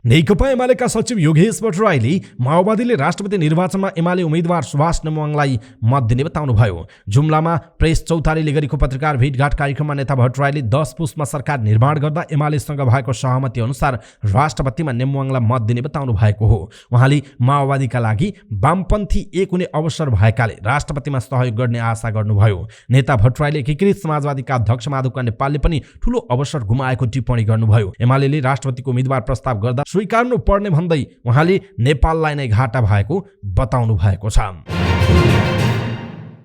नेकपा एमालेका सचिव योगेश भट्टराईले माओवादीले राष्ट्रपति निर्वाचनमा एमाले उम्मेद्वार सुभाष नेमवाङलाई मत दिने बताउनुभयो। जुम्लामा प्रेस चौतारीले गरेको पत्रकार भेटघाट कार्यक्रममा नेता भट्टराईले 10 पुसमा सरकार निर्माण गर्दा एमालेसँग भएको सहमति अनुसार राष्ट्रपतिमा नेमवाङलाई मत दिने बताउनु भएको हो। उहाँले माओवादीका लागि वामपन्थी एक हुने अवसर भएकाले राष्ट्रपतिमा सहयोग गर्ने आशा गर्नुभयो। नेता भट्टराईले एकीकृत समाजवादीका अध्यक्ष माधव नेपालले पनि ठूलो अवसर गुमाएको टिप्पणी गर्नुभयो। एमालेले राष्ट्रपतिको उम्मेद्वार प्रस्ताव गर्दा स्वीकार्नु पर्ने भन्दै उहाँले नेपाललाई नै घाटा भएको बताउनु भएको छ।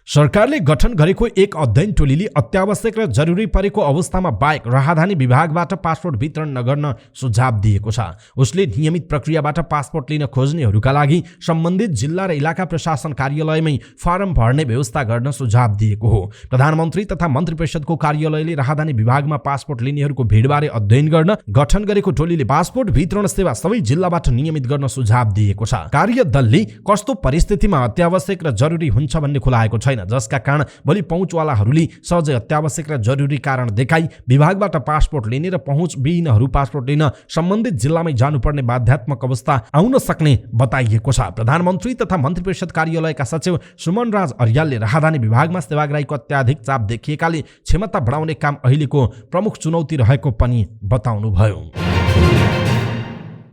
सरकारले गठन गरेको एक अध्ययन टोलीले अत्यावश्यक र जरुरी परेको अवस्थामा बाहेक राहदानी विभागबाट पासपोर्ट वितरण नगर्न सुझाव दिएको छ। उसले नियमित प्रक्रियाबाट पासपोर्ट लिन खोज्नेहरूका लागि सम्बन्धित जिल्ला र इलाका प्रशासन कार्यालयमै फारम भर्ने व्यवस्था गर्न सुझाव दिएको हो। प्रधानमन्त्री तथा मन्त्री परिषदको कार्यालयले राहदानी विभागमा पासपोर्ट लिनेहरूको भिडबारे अध्ययन गर्न गठन गरेको टोलीले पासपोर्ट वितरण सेवा सबै जिल्लाबाट नियमित गर्न सुझाव दिएको छ। कार्यदलले कस्तो परिस्थितिमा अत्यावश्यक र जरुरी हुन्छ भन्ने खुलाएको छैन, जसका कारण भोलि पहुँचवालाहरूले सहजै अत्यावश्यक र जरुरी कारण देखाई विभागबाट पासपोर्ट लिने र पहुँच विहीनहरू पासपोर्ट लिन सम्बन्धित जिल्लामै जानुपर्ने बाध्यात्मक अवस्था आउन सक्ने बताइएको छ। प्रधानमन्त्री तथा मन्त्री परिषद कार्यालयका सचिव सुमन राज अर्यालले राहदानी विभागमा सेवाग्राहीको अत्याधिक चाप देखिएकाले क्षमता बढाउने काम अहिलेको प्रमुख चुनौती रहेको पनि बताउनुभयो।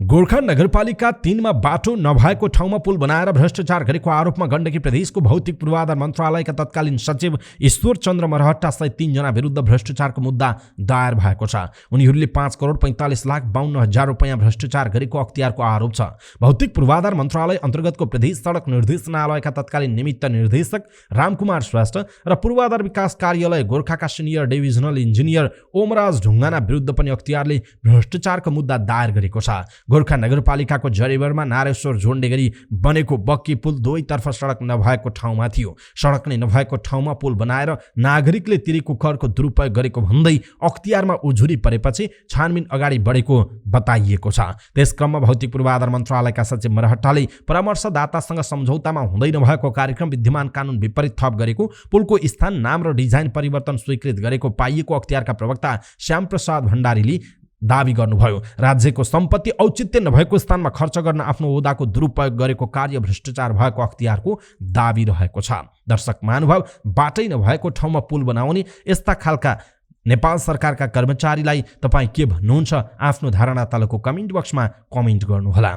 गोर्खा नगरपालिका 3 मा बाटो नभएको ठाउँमा पुल बनाएर भ्रष्टाचार गरेको आरोपमा गण्डकी प्रदेशको भौतिक पूर्वाधार मन्त्रालयका तत्कालीन सचिव ईश्वर चन्द्र मरहट्टा सहित 3 जना विरुद्ध भ्रष्टाचारको मुद्दा दायर भएको छ। उनीहरूले 5,45,52,000 रुपैयाँ भ्रष्टाचार गरेको अख्तियारको आरोप छ। भौतिक पूर्वाधार मन्त्रालय अन्तर्गतको प्रदेश सडक निर्देशनालयका तत्कालीन निमित्त निर्देशक रामकुमार श्रेष्ठ र पूर्वाधार विकास कार्यालय गोर्खाका senior divisional engineer Omraj Dhungana विरुद्ध पनि अख्तियारले भ्रष्टाचारको मुद्दा दायर गरेको छ। गोर्खा नगरपालिकाको जरेबरमा नारेश्वर जोड्ने गरी बनेको बक्की पुल दुवैतर्फ सडक नभएको ठाउँमा थियो। सडक नै नभएको ठाउँमा पुल बनाएर नागरिकले तिरेको करको दुरुपयोग गरेको भन्दै अख्तियारमा उजुरी परेपछि छानबिन अगाडि बढेको बताइएको छ। त्यसक्रममा भौतिक पूर्वाधार मन्त्रालयका सचिव मरहट्टाले परामर्शदातासँग सम्झौतामा हुँदै नभएको कार्यक्रम विद्यमान कानुन विपरीत थप गरेको, पुलको स्थान, नाम र डिजाइन परिवर्तन स्वीकृत गरेको पाइएको अख्तियारका प्रवक्ता श्यामप्रसाद भण्डारीले दावी गर्नुभयो। राज्यको सम्पत्ति औचित्य नभएको स्थानमा खर्च गर्न आफ्नो ओहदाको दुरुपयोग गरेको कार्य भ्रष्टाचार भएको अख्तियारको दावी रहेको छ। दर्शक महानुभाव, बाटै नभएको ठाउँमा पुल बनाउने यस्ता खालका नेपाल सरकारका कर्मचारीलाई तपाईँ के भन्नुहुन्छ? आफ्नो धारणा तलको कमेन्ट बक्समा कमेन्ट गर्नुहोला।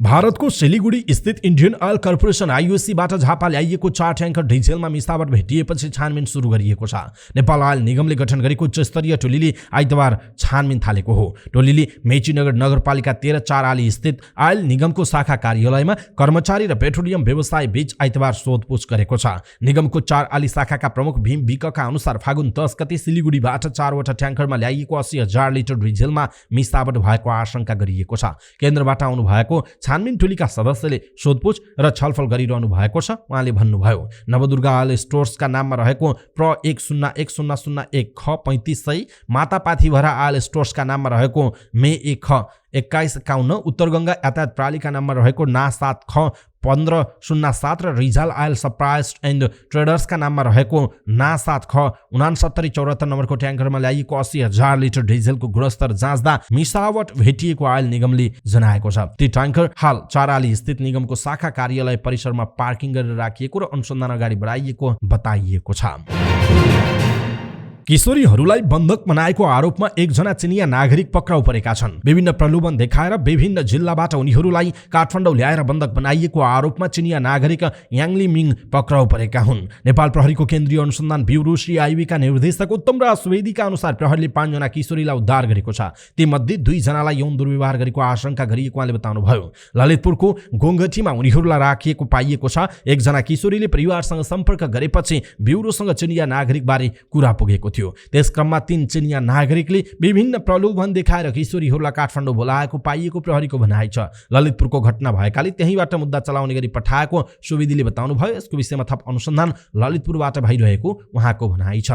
भारतको सिलिगुडी स्थित इन्डियन ऑयल कर्पोरेसन आइओसीबाट झापा ल्याइएको 4 ट्याङ्कर डिजेलमा मिसावट भेटिएपछि छानबिन सुरु गरिएको छ। नेपाल ऑयल निगमले गठन गरेको उच्चस्तरीय टोलीले आइतबार छानबिन थालेको हो। टोलीले मेचीनगर नगरपालिका 13 आली स्थित ऑयल निगमको शाखा कार्यालयमा कर्मचारी र पेट्रोलियम व्यवसाय बीच आइतबार सोधपुछ गरेको छ। निगमको 4 आली शाखाका प्रमुख भीम विकका अनुसार फागुन 10 गते सिलिगुडीबाट 4 वटा ट्याङ्करमा ल्याइएको 80,000 लिटर डिजेलमा मिसावट भएको आशंका गरिएको छ। केन्द्रबाट आउनु भएको छानबिन टोलीका सदस्यले सोधपुछ र छलफल गरिरहनु भएको छ। उहाँले भन्नुभयो, नवदुर्गा ऑयल स्टोर्सका नाममा रहेको प्र 101001 ख 3500, मातापाथीभरा ऑयल स्टोर्सका नाममा रहेको मे 1 ख 2151, उत्तर गंगा यातायात प्रणालीका नाममा रहेको ना 7 ख 1507 र रिजाल आयल सप्लायर्स एन्ड ट्रेडर्सका नाममा रहेको ना7 ख 6974 नम्बरको ट्याङ्करमा ल्याइएको 80,000 लिटर डिजेलको गुणस्तर जाँच्दा मिसावट भेटिएको आयल निगमले जनाएको छ। ती ट्याङ्कर हाल चाराली स्थित निगमको शाखा कार्यालय परिसरमा पार्किङ गरेर राखिएको र अनुसन्धान अगाडि बढाइएको बताइएको छ। किशोरीहरूलाई बन्धक बनाएको आरोपमा एकजना चिनिया नागरिक पक्राउ परेका छन्। विभिन्न प्रलोभन देखाएर विभिन्न जिल्लाबाट उनीहरूलाई काठमाडौँ ल्याएर बन्धक बनाइएको आरोपमा चिनिया नागरिक याङली मिङ पक्राउ परेका हुन्। नेपाल प्रहरीको केन्द्रीय अनुसन्धान ब्युरो CIB का निर्देशक उत्तम राज सुवेदीका अनुसार प्रहरीले 5 जना किशोरीलाई उद्धार गरेको छ। तीमध्ये 2 जनालाई यौन दुर्व्यवहार गरेको आशंका गरिएको उहाँले बताउनुभयो। ललितपुरको गोङ्गटीमा उनीहरूलाई राखिएको पाइएको छ। एकजना किशोरीले परिवारसँग सम्पर्क गरेपछि ब्युरोसँग चिनिया नागरिकबारे कुरा पुगेको थियो। त्यस क्रममा 3 चिनिया नागरिकले विभिन्न प्रलोभन देखाएर किशोरीहरूलाई काठमाडौँ बोलाएको पाइएको प्रहरीको भनाइ छ। ललितपुरको घटना भएकाले त्यहीँबाट मुद्दा चलाउने गरी पठाएको सुवेदीले बताउनुभयो। यसको विषयमा थप अनुसन्धान ललितपुरबाट भइरहेको उहाँको भनाइ छ।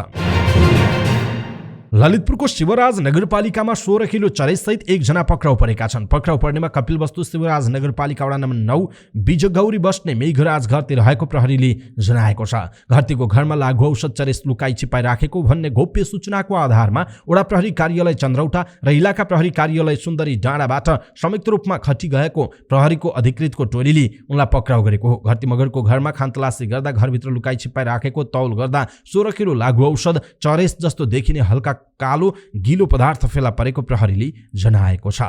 ललितपुरको शिवराज नगरपालिकामा 16 किलो चरेससहित 1 जना पक्राउ परेका छन्। पक्राउ पर्नेमा कपिलवस्तु शिवराज नगरपालिका वडा नम्बर 9 बिजगौरी बस्ने मेघराज घरती रहेको प्रहरीले जनाएको छ। घरतीको घरमा लागु औषध चरेस लुकाई छिपाई राखेको भन्ने गोप्य सूचनाको आधारमा वडा प्रहरी कार्यालय चन्द्रौटा र इलाका प्रहरी कार्यालय सुन्दरी डाँडाबाट संयुक्त रूपमा खटी गएको प्रहरीको अधिकृतको टोलीले उनलाई पक्राउ गरेको हो। घरती मगरको घरमा खानतलासी गर्दा घरभित्र लुकाई छिपाई राखेको तौल गर्दा 16 किलो लागु औषध चरेस जस्तो देखिने हल्का कालो गिलो पदार्थ फेला परेको प्रहरीले जनाएको छ।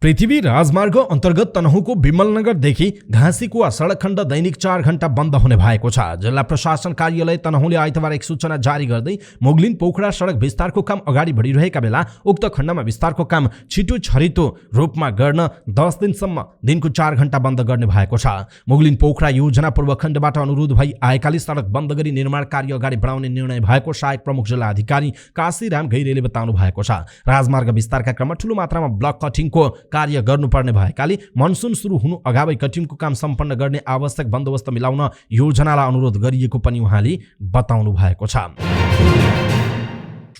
पृथ्वी राजमार्ग अन्तर्गत तनहुँको विमलनगरदेखि घाँसीकुवा सडक खण्ड दैनिक 4 घण्टा बन्द हुने भएको छ। जिल्ला प्रशासन कार्यालय तनहुँले आइतबार एक सूचना जारी गर्दै मोगलिन पोखरा सडक विस्तारको काम अगाडि बढिरहेका बेला उक्त खण्डमा विस्तारको काम छिटो छरितो रूपमा गर्न 10 दिनसम्म दिनको 4 घण्टा बन्द गर्ने भएको छ। मोगलिन पोखरा योजना पूर्व खण्डबाट अनुरोध भई आएकाले सडक बन्द गरी निर्माण कार्य अगाडि बढाउने निर्णय भएको सहायक प्रमुख जिल्ला अधिकारी काशीराम गैरेले बताउनु भएको छ। राजमार्ग विस्तारका क्रममा ठूलो मात्रामा ब्लक कटिङको कार्य गर्नुपर्ने भएकाले मनसुन सुरु हुनु अगावै कटिङको काम सम्पन्न गर्ने आवश्यक बन्दोबस्त मिलाउन योजनालाई अनुरोध गरिएको पनि उहाँले बताउनु भएको छ।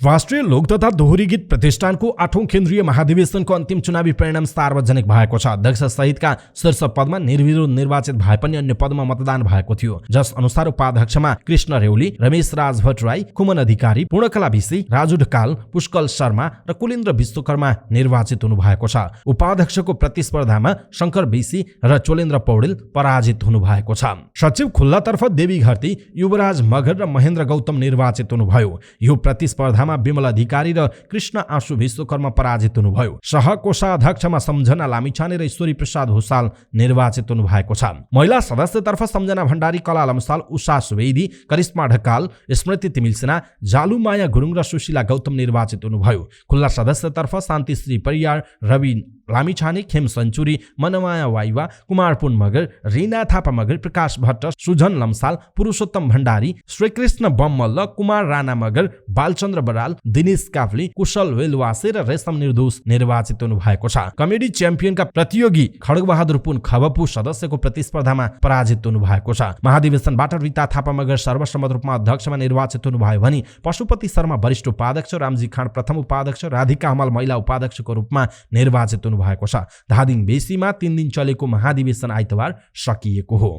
राष्ट्रिय लोक तथा दोहोरी गीत प्रतिष्ठानको 8औं केन्द्रीय महाधिवेशनको अन्तिम चुनावी परिणाम सार्वजनिक भएको छ। अध्यक्ष सहितका शीर्ष पदमा निर्विरोध निर्वाचित भए पनि अन्य पदमा मतदान भएको थियो, जस अनुसार उपाध्यक्षमा कृष्ण रेउली, रमेश राज भट्टराई, कुमन अधिकारी, पूर्णकला भिसी, राजु ढकाल, पुष्कल शर्मा र कुलेन्द्र विश्वकर्मा निर्वाचित हुनु भएको छ। उपाध्यक्षको प्रतिस्पर्धामा शंकर भिसी र चोलेन्द्र पौडेल पराजित हुनु भएको छ। सचिव खुल्लातर्फ देवी घरती, युवराज मगर र महेन्द्र गौतम निर्वाचित हुनुभयो। यो प्रतिस्पर्धामा विमल अधिकारी र कृष्ण आशु विश्वकर्मा पराजित हुनुभयो। सहकोषाध्यक्षमा सम्झना लामिछाने र ईश्वरी प्रसाद भूषाल निर्वाचित हुनु भएको छ। महिला सदस्यतर्फ सम्झना भण्डारी, कला लम्साल, उषा सुवेदी, करिश्मा ढकाल, स्मृति तिमिलसेना, जालुमाया गुरुङ र सुशीला गौतम निर्वाचित हुनुभयो। खुल्ला सदस्यतर्फ शान्तिश्री परियार, रवि लामिछाने, खेम सञ्चुरी, मनमाया वाइवा, कुमार पुन मगर, रीना थापा मगर, प्रकाश भट्ट, सुजन लम्साल, पुरुषोत्तम भण्डारी, श्रीकृष्ण बमल्ल, कुमार राणा मगर, बालचन्द्र बराल, दिनेश काफ्ली, कुशल वेलवासे र रेशम निर्दोष निर्वाचित हुनु भएको छ। कमेडी च्याम्पियनका प्रतियोगी खड्गबहादुर पुन खबपु सदस्यको प्रतिस्पर्धामा पराजित हुनु भएको छ। महाधिवेशनबाट रीता थापा मगर सर्वसम्मत रूपमा अध्यक्षमा निर्वाचित हुनुभयो भने पशुपति शर्मा वरिष्ठ उपाध्यक्ष, रामजी खाँड प्रथम उपाध्यक्ष, राधिका हमाल महिला उपाध्यक्षको रूपमा निर्वाचित हुनु भएको छ। 10 दिन बेसीमा 3 दिन चलेको महाधिवेशन आइतबार सकिएको हो।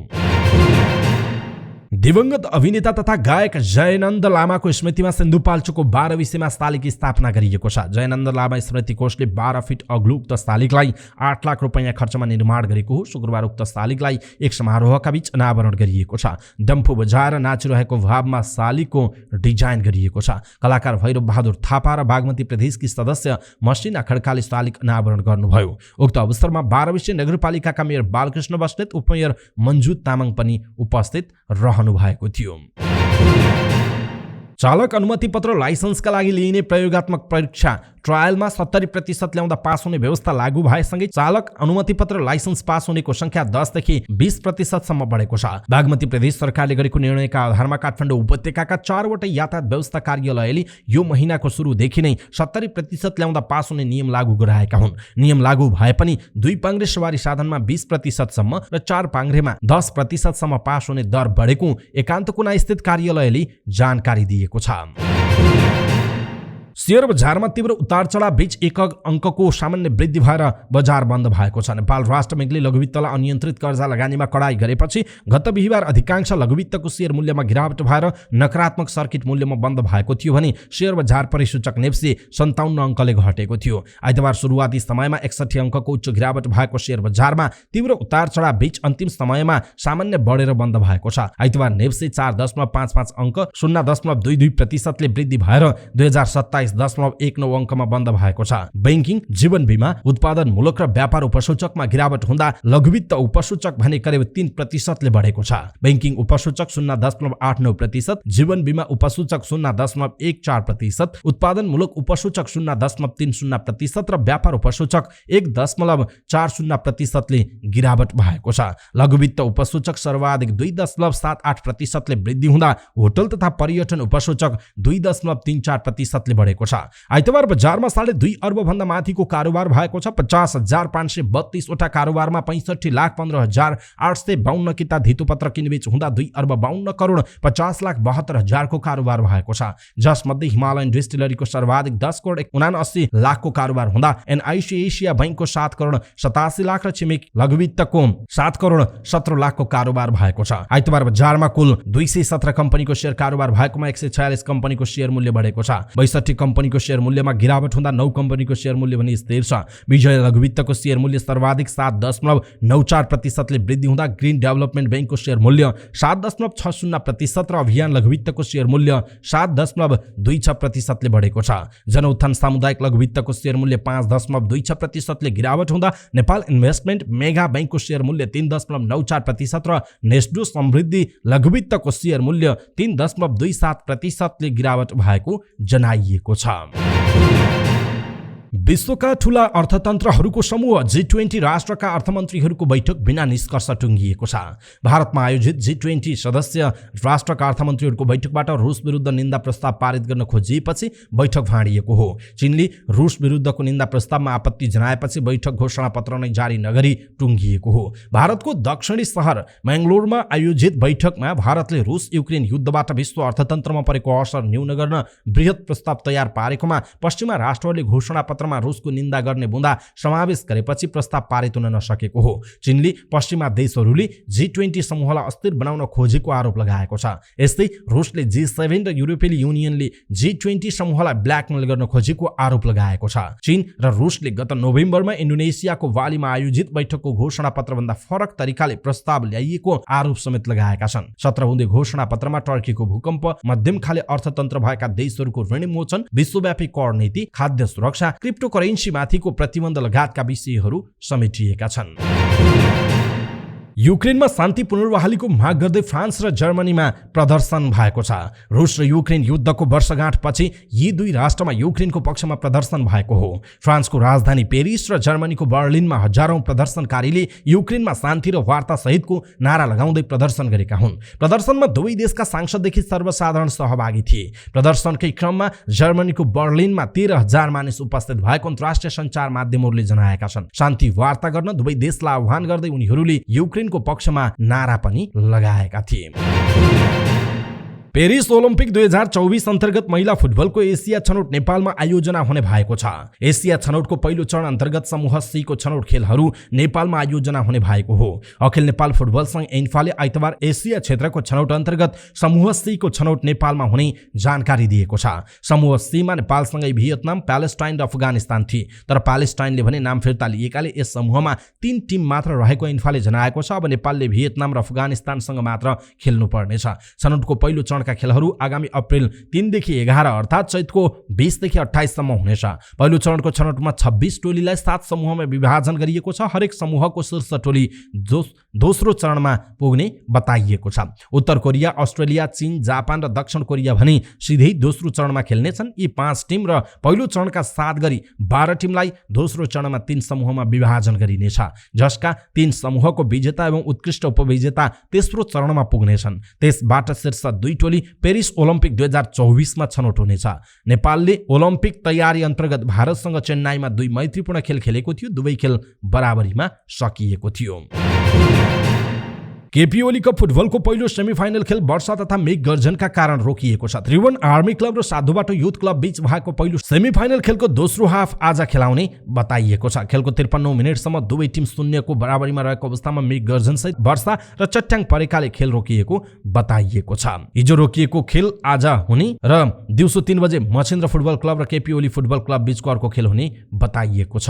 दिवंगत अभिनेता तथा गायक जयनन्द लामाको स्मृतिमा सिन्धुपाल्चोकको 12 विषयमा स्थालिक स्थापना गरिएको छ। जयनन्द लामा स्मृति कोषले 12 फिट अग्लो उक्त स्थालिकलाई 8 लाख रुपैयाँ खर्चमा निर्माण गरेको हो। शुक्रबार उक्त स्थालिकलाई एक समारोहका बीच अनावरण गरिएको छ। डम्फु बजाएर नाचिरहेको भावमा शालिगको डिजाइन गरिएको छ। कलाकार भैरव बहादुर थापा र बागमती प्रदेशकी सदस्य मसिना खड्काले शालिग अनावरण गर्नुभयो। उक्त अवसरमा 12 विषय नगरपालिकाका मेयर बालकृष्ण बस्नेत, उपमेयर मन्जु तामाङ पनि उपस्थित रहनु भएको थियो। चालक अनुमति पत्र लाइसेन्सका लागि लिइने प्रयोगात्मक परीक्षा ट्रायलमा 70% ल्याउँदा पास हुने व्यवस्था लागू भएसँगै चालक अनुमति पत्र लाइसेन्स पास हुनेको संख्या 10 देखि 20% सम्म बढेको छ। बागमती प्रदेश सरकारले गरेको निर्णयका आधारमा काठमाडौँ उपत्यकाका 4 वटा यातायात व्यवस्था कार्यालयले यो महिनाको सुरुदेखि नै 70% ल्याउँदा पास हुने नियम लागू गराएका हुन्। नियम लागू भए पनि 2 पाङ्ग्रे सवारी साधनमा 20% सम्म र 4 पाङ्ग्रेमा 10% सम्म पास हुने दर बढेको एकान्तकुना स्थित कार्यालयले जानकारी दिएको छ। शेयर बजारमा तीव्र उतार चढाव बीच एक अङ्कको सामान्य वृद्धि भएर बजार बन्द भएको छ। नेपाल राष्ट्र ब्याङ्कले लघुवित्तलाई अनियन्त्रित कर्जा लगानीमा कडाई गरेपछि गत बिहीबार अधिकांश लघुवित्तको शेयर मूल्यमा गिरावट भएर नकारात्मक सर्किट मूल्यमा बन्द भएको थियो भने शेयर बजार परिसूचक नेप्सी 57 अङ्कले घटेको थियो। आइतबार सुरुवाती समयमा 61 अङ्कको उच्च गिरावट भएको शेयर बजारमा तीव्र उतार चढाव बीच अन्तिम समयमा सामान्य बढेर बन्द भएको छ। आइतबार नेप्सी 4.55 अङ्क 0.22% वृद्धि भएर 2027.19 अङ्कमा बन्द भएको छ। बैंकिङ, जीवन बीमा, उत्पादनमूलक र व्यापार उपसूचकमा गिरावट हुँदा लघुवित्त उपसूचक भने करिब 3% बढेको छ। बैंकिङ उपसूचक 0.89%, जीवन बीमा उपसूचक 0.14%, उत्पादनमूलक उपसूचक 0.30% र व्यापार उपसूचक 1.40% गिरावट भएको छ। लघुवित्त उपसूचक सर्वाधिक 2.78% वृद्धि हुँदा होटल तथा पर्यटन उपसूचक 2.34% बढेको छ। आइतबार बजारमा 2.5 अर्ब भन्दा माथिको कारोबार भएको छ। 50,532 वटा कारोबारमा 65,15,852 किता धितोपत्र किनबेच हुँदा 2,52,50,72,000 को कारोबार भएको छ। जसमध्ये हिमालयन डिस्टिलरीको सर्वाधिक 10,79,00,000 को कारोबार हुँदा एनआईसी एसिया बैंकको 7,87,00,000 र छिमेक लघुवित्तको 7,17,00,000 को कारोबार भएको छ। आइतबार बजारमा कुल 217 कम्पनीको शेयर कारोबार भएकोमा 146 कम्पनीको शेयर मूल्य बढेको छ। 62 कम्पनीको शेयर मूल्यमा गिरावट हुँदा 9 कम्पनीको शेयर मूल्य भने स्थिर छ। विजय लघुवित्तको शेयर मूल्य सर्वाधिक 7.94% वृद्धि हुँदा ग्रीन डेभलपमेन्ट बैंकको शेयर मूल्य 7.60% र अभियान लघुवित्तको शेयर मूल्य 7.26% बढेको छ। जनउत्थान सामुदायिक लघुवित्तको शेयर मूल्य 5.26% गिरावट हुँदा नेपाल इन्भेस्टमेन्ट मेगा बैंकको शेयर मूल्य 3.94% र नेस्डो समृद्धि लघुवित्तको शेयर मूल्य 3.27% गिरावट भएको जनाइएको छ। विश्वका ठूला अर्थतन्त्रहरूको समूह G20 राष्ट्रका अर्थमन्त्रीहरूको बैठक बिना निष्कर्ष टुङ्गिएको छ। भारतमा आयोजित G20 सदस्य राष्ट्रका अर्थमन्त्रीहरूको बैठकबाट रुस विरुद्ध निन्दा प्रस्ताव पारित गर्न खोजिएपछि बैठक भाँडिएको हो। चीनले रुस विरुद्धको निन्दा प्रस्तावमा आपत्ति जनाएपछि बैठक घोषणापत्र नै जारी नगरी टुङ्गिएको हो। भारतको दक्षिणी शहर मैंगलोरमा आयोजित बैठकमा भारतले रुस युक्रेन युद्धबाट विश्व अर्थतन्त्रमा परेको असर न्यून गर्न बृहत प्रस्ताव तयार पारेकोमा पश्चिमा राष्ट्रहरूले घोषणापत्रमा रुसको निन्दा गर्ने बुँदा समावेश गरेपछि प्रस्ताव पारित हुन नसकेको हो। चीनले पश्चिमा देशहरूले G20 समूहलाई अस्थिर बनाउन खोजेको आरोप लगाएको छ। यस्तै रुसले G7 र युरोपेली युनियनले G20 समूहलाई ब्ल्याकमेल गर्न खोजेको आरोप लगाएको छ। चीन र रुसले गत नोभेम्बरमा इन्डोनेसियाको बालीमा आयोजित बैठकको घोषणापत्रभन्दा फरक तरिकाले प्रस्ताव ल्याइएको आरोप समेत लगाएका छन्। 17 बुँदे घोषणापत्रमा टर्कीको भूकम्प, मध्यम खाले अर्थतन्त्र भएका देशहरूको ऋण मोचन, विश्वव्यापी कर नीति, खाद्य सुरक्षा, क्रिप्टोकरेन्सी माथिको प्रतिबन्ध लगायतका विषयहरू समेटिएका छन्। युक्रेनमा शान्ति पुनर्बहालीको माग गर्दै फ्रान्स र जर्मनीमा प्रदर्शन भएको छ। रुस र युक्रेन युद्धको वर्षगाँठपछि यी दुई राष्ट्रमा युक्रेनको पक्षमा प्रदर्शन भएको हो। फ्रान्सको राजधानी पेरिस र जर्मनीको बर्लिनमा हजारौं प्रदर्शनकारीले युक्रेनमा शान्ति र वार्ता सहितको नारा लगाउँदै प्रदर्शन गरेका हुन्। प्रदर्शनमा दुवै देशका सांसददेखि सर्वसाधारण सहभागी थिए। प्रदर्शनकै क्रममा जर्मनीको बर्लिनमा 13,000 मानिस उपस्थित भएको अन्तर्राष्ट्रिय सञ्चार माध्यमहरूले जनाएका छन्। शान्ति वार्ता गर्न दुवै देशलाई आह्वान गर्दै उनीहरूले युक्रेनको पक्षमा नारा पनि लगाएका थिए। पेरिस ओलम्पिक 2024 अन्तर्गत महिला फुटबलको एसिया छनौट नेपालमा आयोजना हुने भएको छ। एसिया छनौटको पहिलो चरण अन्तर्गत समूह सी को छनौट खेलहरू नेपालमा आयोजना हुने भएको हो। अखिल नेपाल फुटबल संघ एन्फाले आइतबार एसिया क्षेत्रको छनौट अन्तर्गत समूह सी को छनौट नेपालमा हुने जानकारी दिएको छ। समूह सी मा नेपालसँगै भियतनाम, प्यालेस्टाइन र अफगानिस्तान थिए, तर प्यालेस्टाइनले भने नाम फिर्ता लिएकाले यस समूहमा 3 टिम मात्र रहेको एन्फाले जनाएको छ। अब नेपालले भियतनाम र अफगानिस्तानसँग मात्र खेल्नु पर्नेछ। छनौटको पहिलो चरण का खेलहरू आगामी अप्रिल 3 देखि 11 अर्थात् चैतको 20 देखि 28 सम्म हुनेछ। पहिलो चरणको छनौटमा 26 टोलीलाई 7 समूहमा विभाजन गरिएको छ। हरेक समूहको शीर्ष टोली दोस्रो चरणमा पुग्ने बताइएको छ। उत्तर कोरिया, अस्ट्रेलिया, चीन, जापान र दक्षिण कोरिया भने सिधै दोस्रो चरणमा खेल्नेछन्। यी 5 टिम र पहिलो चरणका 7 गरी 12 टिमलाई दोस्रो चरणमा 3 समूहमा विभाजन गरिनेछ, जसका 3 समूहको विजेता एवं उत्कृष्ट उपविजेता तेस्रो चरणमा पुग्नेछन्। त्यसबाट शीर्ष 2 टोली पेरिस ओलम्पिक 2024 मा छनौट हुनेछ। नेपालले ओलम्पिक तयारी अन्तर्गत भारतसँग चेन्नाईमा 2 मैत्रीपूर्ण खेल खेलेको थियो। दुवै खेल बराबरीमा सकिएको थियो। केपी ओली कप फुटबलको पहिलो सेमिफाइनल खेल वर्षा तथा मेघ गर्जनका कारण रोकिएको छ। त्रिभुवन आर्मी क्लब र साधुबाटो युथ क्लब बीच भएको पहिलो सेमिफाइनल खेलको दोस्रो हाफ आज खेलाउने बताइएको छ। खेलको 53 मिनेटसम्म दुवै टिम 0-0 बराबरीमा रहेको अवस्थामा मेघ गर्जनसहित वर्षा र चट्याङ परेकाले खेल रोकिएको बताइएको छ। हिजो रोकिएको खेल आज हुने र दिउँसो 3 बजे मछिन्द्र फुटबल क्लब र केपी ओली फुटबल क्लब बीचको अर्को खेल हुने बताइएको छ।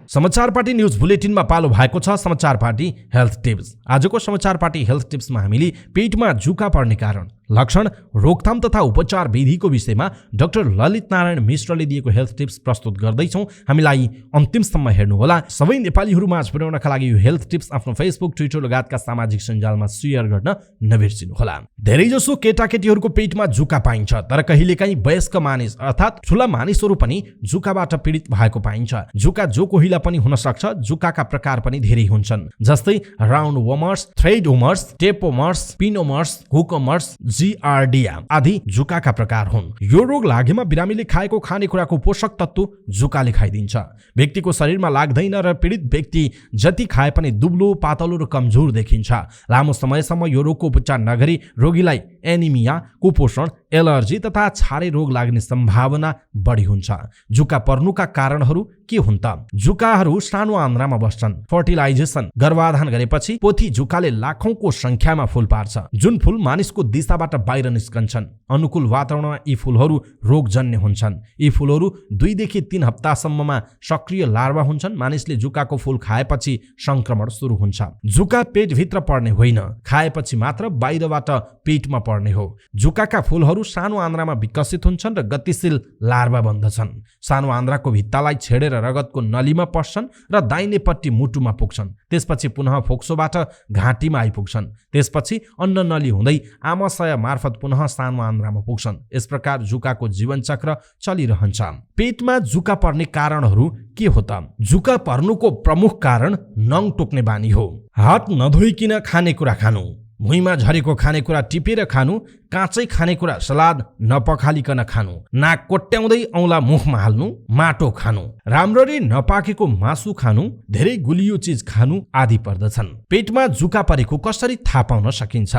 समाचार पार्टी न्यूज बुलेटिनमा पालो भएको छ समाचार पार्टी हेल्थ टिप्स। आजको समाचार पार्टी हेल्थ टिप्समा हामीले पेटमा जुका पर्ने कारण, लक्षण, रोकथाम तथा उपचार विधिको विषयमा डाक्टर ललित नारायण मिश्रले दिएको हेल्थ टिप्स प्रस्तुत गर्दैछौँ। हामीलाई अन्तिमसम्म हेर्नुहोला। सबै नेपालीहरू माझ पुर्याउनका लागि यो हेल्थ टिप्स आफ्नो फेसबुक, ट्विटर लगायतका सामाजिक सञ्जालमा सेयर गर्न नबिर्सिनुहोला। धेरैजसो केटाकेटीहरूको पेटमा जुका पाइन्छ, तर कहिलेकाहीँ वयस्क मानिस अर्थात् ठुला मानिसहरू पनि जुकाबाट पीडित भएको पाइन्छ। जुका जो कोहीलाई पनि हुन सक्छ। जुकाका प्रकार पनि धेरै हुन्छन्, जस्तै राउन्ड वमर्स, थ्रेड वमर्स, टेपोमर्स, पिनोमर्स, हुकमर्स, जिआरडिया आदि जुकाका प्रकार हुन्। यो रोग लागेमा बिरामीले खाएको खानेकुराको पोषक तत्व जुकाले खाइदिन्छ। व्यक्तिको शरीरमा लाग्दैन र पीडित व्यक्ति जति खाए पनि दुब्लो, पातलो र कमजोर देखिन्छ। लामो समयसम्म यो रोगको उपचार नगरी रोगीलाई एनिमिया, कुपोषण, एलर्जी तथा छारे रोग लाग्ने सम्भावना बढी हुन्छ। जुका पर्नुका कारणहरू के हुन् त? जुकाहरू सानो आन्द्रामा बस्छन्। फर्टिलाइजेसन गर्भाधान गरेपछि पोथी जुकाले लाखौंको संख्यामा फूल पार्छ, जुन फूल मानिसको दिशाबाट बाहिर निस्कन्छन्। अनुकूल वातावरणमा यी फूलहरू रोगजन्य हुन्छन्। यी फूलहरू 2 देखि 3 हप्तासम्ममा सक्रिय लार्वा हुन्छन्। मानिसले जुकाको फूल खाएपछि संक्रमण सुरु हुन्छ। जुका पेटभित्र पर्ने होइन, खाएपछि मात्र बाहिरबाट पेटमा पर्ने हो। जुकाका फूलहरू सानो आन्द्रामा विकसित हुन्छन् र गतिशील लार्वा बन्दछन्। सानो आन्द्राको भित्तालाई छेडेर रगतको नलीमा पस्छन् र दाहिनेपट्टि मुटुमा पुग्छन्। त्यसपछि पुनः फोक्सोबाट घाँटीमा आइपुग्छन्। त्यसपछि अन्न नली हुँदै आमाशय मार्फत पुनः सानो आन्द्रामा पुग्छन्। यस प्रकार जुकाको जीवनचक्र चलिरहन्छ। पेटमा जुका पर्ने कारणहरू के हो त? जुका पर्नुको प्रमुख कारण नङ टोक्ने बानी हो। हात नधोइकन खानेकुरा खानु, भुइँमा झरेको खानेकुरा टिपेर खानु, काँचै खानेकुरा सलाद नपखालिकन खानु, नाक कोट्याउँदै औँला मुखमा हाल्नु, माटो खानु, राम्ररी नपाकेको मासु खानु, धेरै गुलियो चिज खानु आदि पर्दछन्। पेटमा जुका परेको कसरी थाहा पाउन सकिन्छ?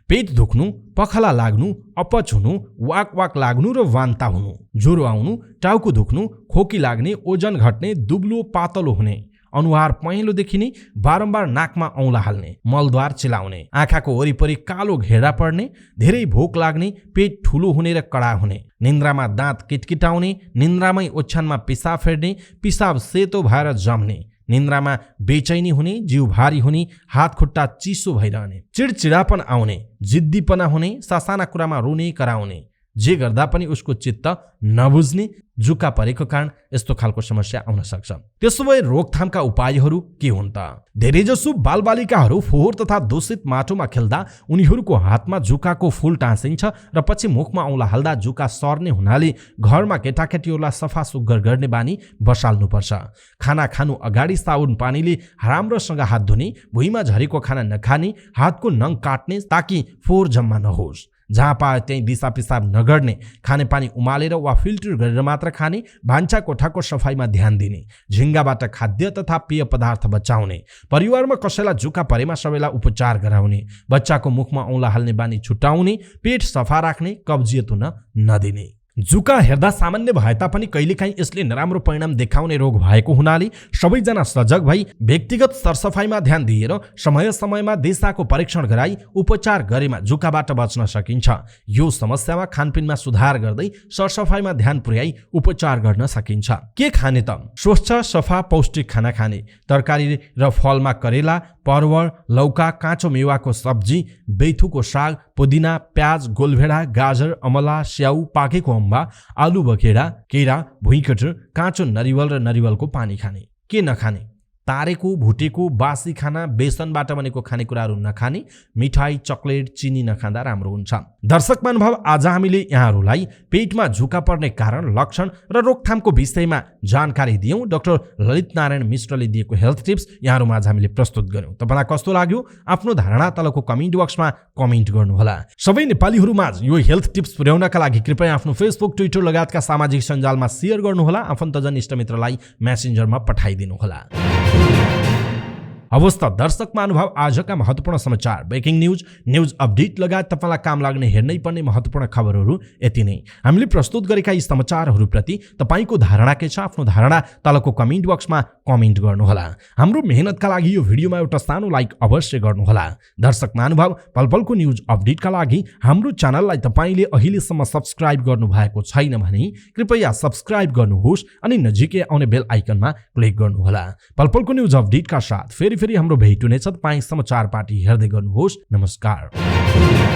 पेट दुख्नु, पखला लाग्नु, अपच हुनु, वाक लाग्नु र वान्ता हुनु, ज्वरो आउनु, टाउको दुख्नु, खोकी लाग्ने, ओजन घट्ने, दुब्लो पातलो हुने, अनुहार पहेँलो देखिने, बारम्बार नाकमा औँला हाल्ने, मलद्वार चिलाउने, आँखाको वरिपरि कालो घेरा पर्ने, धेरै भोक लाग्ने, पेट ठुलो हुने र कडा हुने, निन्द्रामा दाँत किटकिटाउने, निन्द्रामै ओछ्यानमा पिसाब फेर्ने, पिसाब सेतो भएर जम्ने, निन्द्रामा बेचैनी हुने, जिउ भारी हुने, हात खुट्टा चिसो भइरहने, चिडचिडापन आउने, जिद्दीपना हुने, सासाना कुरामा रुने कराउने, जे गर्दा पनि उसको चित्त नबुझ्ने, जुका परेको कारण यस्तो खालको समस्या आउन सक्छ। त्यसो भए रोकथामका उपायहरू के हुन् त? धेरैजसो बालबालिकाहरू फोहोर तथा दूषित माटोमा खेल्दा उनीहरूको हातमा जुकाको फूल टाँसिन्छ र पछि मुखमा औँला हाल्दा जुका सर्ने हुनाले घरमा केटाकेटीहरूलाई सफा सुग्घर गर्ने बानी बसाल्नुपर्छ। खाना खानु अगाडि साबुन पानीले राम्रोसँग हात धुने, भुइँमा झरेको खाना नखाने, हातको नङ काट्ने ताकि फोहोर जम्मा नहोस्। जहाँ पाए त्यही दिसा पिसाब नगर्ने, खानेपानी उमालेर वा फिल्टर गरेर मात्र खाने, भान्सा कोठाको सफाइमा ध्यान दिने, झिङ्गाबाट खाद्य तथा पेय पदार्थ बचाउने, परिवारमा कसैलाई जुका परेमा सबैलाई उपचार गराउने, बच्चाको मुखमा औँला हाल्ने बानी छुटाउने, पेट सफा राख्ने, कब्जियत हुन नदिने। जुका हेर्दा सामान्य भए तापनि कहिलेकाहीँ यसले नराम्रो परिणाम देखाउने रोग भएको हुनाले सबैजना सजग भई व्यक्तिगत सरसफाइमा ध्यान दिएर समय समयमा दिशाको परीक्षण गराई उपचार गरेमा जुकाबाट बच्न सकिन्छ। यो समस्यामा खानपिनमा सुधार गर्दै सरसफाइमा ध्यान पुर्याई उपचार गर्न सकिन्छ। के खाने त? स्वच्छ, सफा, पौष्टिक खाना खाने। तरकारी र फलमा करेला, परवल, लौका, काँचो मेवाको सब्जी, बेथुको साग, पुदिना, प्याज, गोलभेडा, गाजर, अमला, स्याउ, पाकेको अम्बा, आलु बखेडा, केरा, भुइँकटर, काँचो नरिवल र नरिवलको पानी खाने। के नखाने? तारेको, भुटेको, बासी खाना, बेसनबाट बनेको खानेकुराहरू नखाने, मिठाई, चकलेट, चिनी नखाँदा राम्रो हुन्छ। दर्शक महानुभाव, आज हामीले यहाँहरूलाई पेटमा जुका पर्ने कारण, लक्षण र रोकथामको विषयमा जानकारी दियौँ। डाक्टर ललित नारायण मिश्रले दिएको हेल्थ टिप्स यहाँहरूमा आज हामीले प्रस्तुत गर्यौँ। तपाईँलाई कस्तो लाग्यो? आफ्नो धारणा तलको कमेन्ट बक्समा कमेन्ट गर्नुहोला। सबै नेपालीहरूमा यो हेल्थ टिप्स पुर्याउनका लागि कृपया आफ्नो फेसबुक, ट्विटर लगायतका सामाजिक सञ्जालमा सेयर गर्नुहोला। आफन्तजन इष्टमित्रलाई मेसेन्जरमा पठाइदिनुहोला। हवस् त दर्शक महानुभाव, आजका महत्त्वपूर्ण समाचार, ब्रेकिङ न्युज, न्युज अपडेट लगायत तपाईँलाई काम लाग्ने हेर्नै पर्ने महत्त्वपूर्ण खबरहरू यति नै। हामीले प्रस्तुत गरेका यी समाचारहरूप्रति तपाईँको धारणा के छ? आफ्नो धारणा तलको कमेन्ट बक्समा कमेन्ट गर्नुहोला। हाम्रो मेहनतका लागि यो भिडियोमा एउटा सानो लाइक अवश्य गर्नुहोला। दर्शक महानुभाव, पलपलको न्युज अपडेटका लागि हाम्रो च्यानललाई तपाईँले अहिलेसम्म सब्स्क्राइब गर्नुभएको छैन भने कृपया सब्स्क्राइब गर्नुहोस् अनि नजिकै आउने बेल आइकनमा क्लिक गर्नुहोला। पलपलको न्युज अपडेटका साथ फेरि हाम्रो भेट हुनेछ। तपाईँ समाचार पार्टी हेर्दै गर्नुहोस्। नमस्कार।